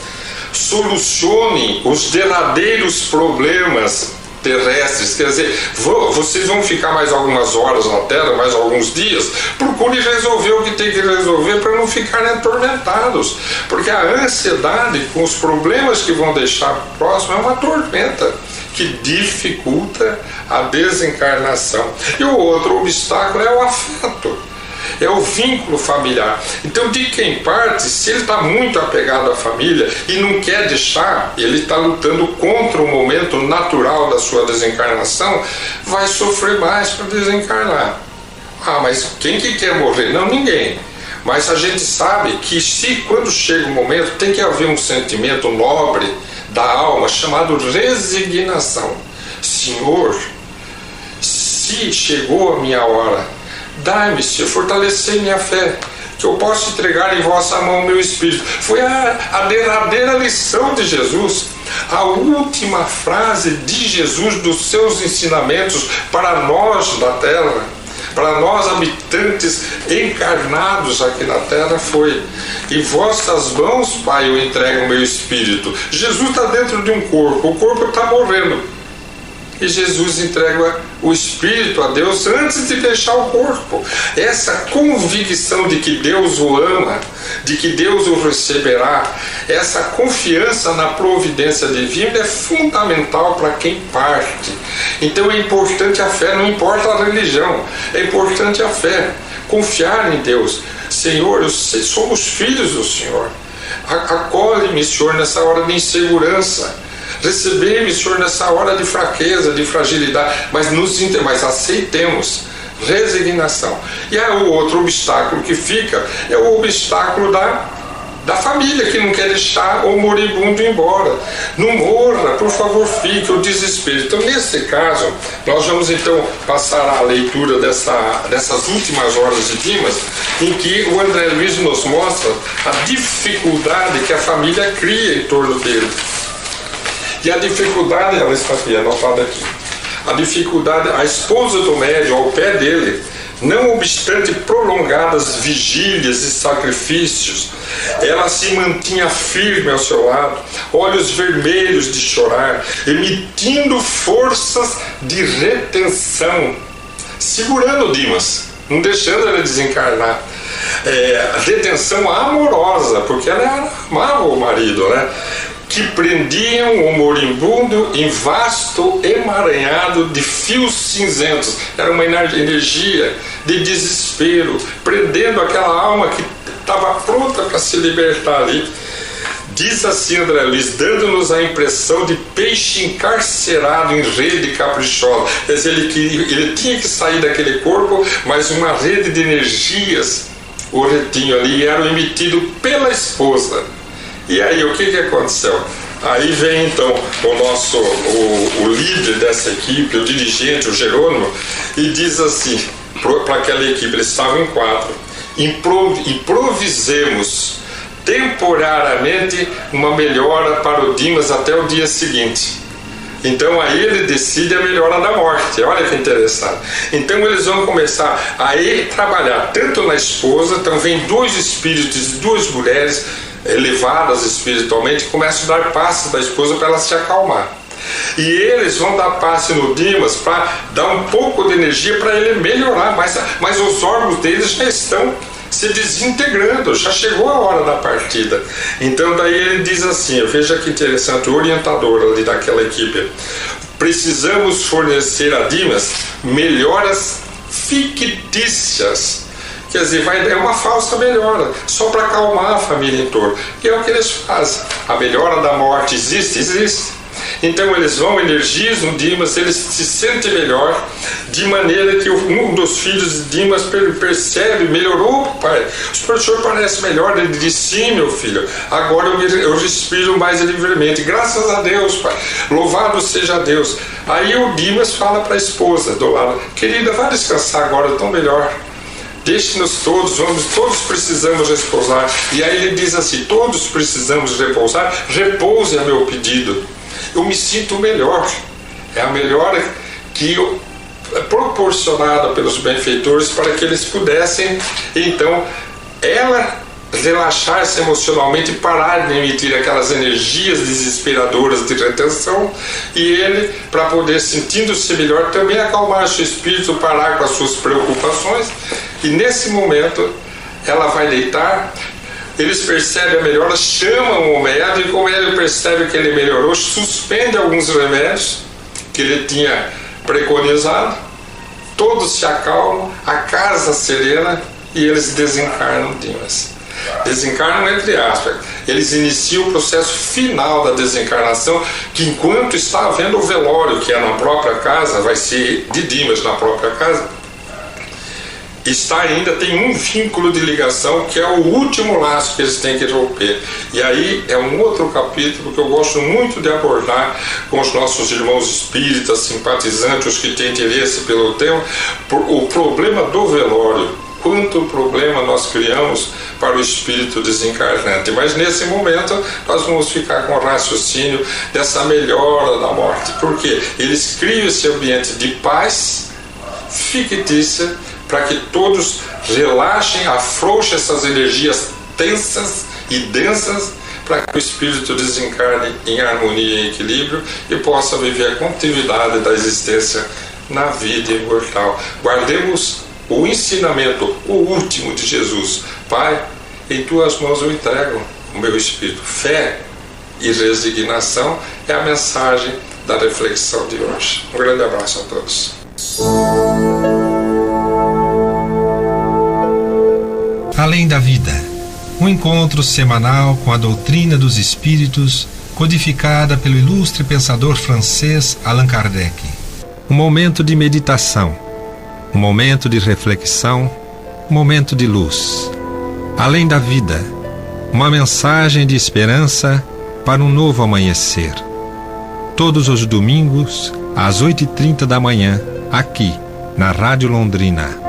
Solucione os derradeiros problemas terrestres, quer dizer, vocês vão ficar mais algumas horas na Terra, mais alguns dias, procure resolver o que tem que resolver para não ficarem atormentados, porque a ansiedade com os problemas que vão deixar próximo é uma tormenta que dificulta a desencarnação. E o outro obstáculo é o afeto, é o vínculo familiar. Então, de quem parte, se ele está muito apegado à família e não quer deixar, ele está lutando contra o momento natural da sua desencarnação, vai sofrer mais para desencarnar. Mas quem que quer morrer? Não, ninguém. Mas a gente sabe que quando chega o momento, tem que haver um sentimento nobre da alma chamado resignação. Senhor, se chegou a minha hora, dai-me, Senhor, fortalecei minha fé, que eu possa entregar em vossa mão o meu espírito. Foi a derradeira lição de Jesus, a última frase de Jesus dos seus ensinamentos para nós da terra, para nós habitantes encarnados aqui na terra, foi: em vossas mãos, Pai, eu entrego o meu espírito. Jesus está dentro de um corpo, o corpo está morrendo, e Jesus entrega o espírito a Deus antes de deixar o corpo. Essa convicção de que Deus o ama, de que Deus o receberá, essa confiança na providência divina é fundamental para quem parte. Então é importante a fé, não importa a religião, é importante a fé, confiar em Deus. Senhor, somos filhos do Senhor, acolhe-me, Senhor, nessa hora de insegurança. Recebei-me, Senhor, nessa hora de fraqueza, de fragilidade, mas aceitemos, resignação. E aí o outro obstáculo que fica é o obstáculo da família, que não quer deixar o moribundo embora. Não morra, por favor, fique, o desespero. Então, nesse caso, nós vamos então passar a leitura dessas últimas horas de Dimas, em que o André Luiz nos mostra a dificuldade que a família cria em torno dele. E a dificuldade, ela está aqui, anotada aqui. A dificuldade, a esposa do médium ao pé dele, não obstante prolongadas vigílias e sacrifícios, ela se mantinha firme ao seu lado, olhos vermelhos de chorar, emitindo forças de retenção, segurando Dimas, não deixando ele desencarnar. Retenção amorosa, porque ela amava o marido, né? Que prendiam o moribundo em vasto emaranhado de fios cinzentos. Era uma energia de desespero, prendendo aquela alma que estava pronta para se libertar ali. Diz assim André Luiz, dando-nos a impressão de peixe encarcerado em rede caprichosa. Quer dizer, ele tinha que sair daquele corpo, mas uma rede de energias o retinha ali, e era emitido pela esposa. E aí, o que aconteceu? Aí vem então o líder dessa equipe, o dirigente, o Jerônimo, e diz assim para aquela equipe, eles estavam em 4: improvisemos temporariamente uma melhora para o Dimas até o dia seguinte. Então aí ele decide a melhora da morte. Olha que interessante. Então eles vão começar a trabalhar tanto na esposa. Então vem 2 espíritos e 2 mulheres elevadas espiritualmente, começam a dar passes da esposa para ela se acalmar. E eles vão dar passe no Dimas para dar um pouco de energia para ele melhorar, mas os órgãos deles já estão se desintegrando, já chegou a hora da partida. Então daí ele diz assim, veja que interessante, o orientador ali daquela equipe: precisamos fornecer a Dimas melhoras fictícias. Quer dizer, é uma falsa melhora, só para acalmar a família em torno. E é o que eles fazem. A melhora da morte existe? Existe. Então eles vão, energizam Dimas, ele se sente melhor, de maneira que um dos filhos de Dimas percebe, melhorou, pai. O professor parece melhor. Ele diz: sim, meu filho, agora eu respiro mais livremente, graças a Deus, pai, louvado seja Deus. Aí o Dimas fala para a esposa do lado: querida, vai descansar agora, tão melhor. Deixe-nos todos precisamos repousar. E aí ele diz assim: todos precisamos repousar, repouse a meu pedido. Eu me sinto melhor. É a melhora que é proporcionada pelos benfeitores para que eles pudessem, então, ela relaxar-se emocionalmente, parar de emitir aquelas energias desesperadoras de retenção, e ele, para poder, sentindo-se melhor, também acalmar seu espírito, parar com as suas preocupações. E nesse momento ela vai deitar. Eles percebem a melhora, chamam o médico, e como ele percebe que ele melhorou, suspende alguns remédios que ele tinha preconizado. Todos se acalmam, a casa serena, e eles desencarnam Dimas. Desencarnam entre aspas. Eles iniciam o processo final da desencarnação, que enquanto está havendo o velório, que é na própria casa, vai ser de Dimas na própria casa, tem um vínculo de ligação que é o último laço que eles têm que romper. E aí é um outro capítulo que eu gosto muito de abordar com os nossos irmãos espíritas, simpatizantes, os que têm interesse pelo tema, o problema do velório. Quanto problema nós criamos para o espírito desencarnante. Mas nesse momento nós vamos ficar com o raciocínio dessa melhora da morte. Por quê? Eles criam esse ambiente de paz fictícia, para que todos relaxem, afrouxem essas energias tensas e densas, para que o espírito desencarne em harmonia e equilíbrio e possa viver a continuidade da existência na vida imortal. Guardemos o ensinamento, o último de Jesus: Pai, em tuas mãos eu entrego o meu espírito. Fé e resignação é a mensagem da reflexão de hoje. Um grande abraço a todos. Além da Vida, um encontro semanal com a doutrina dos espíritos, codificada pelo ilustre pensador francês Allan Kardec. Um momento de meditação, um momento de reflexão, um momento de luz. Além da Vida, uma mensagem de esperança para um novo amanhecer. Todos os domingos, às 8h30 da manhã, aqui na Rádio Londrina.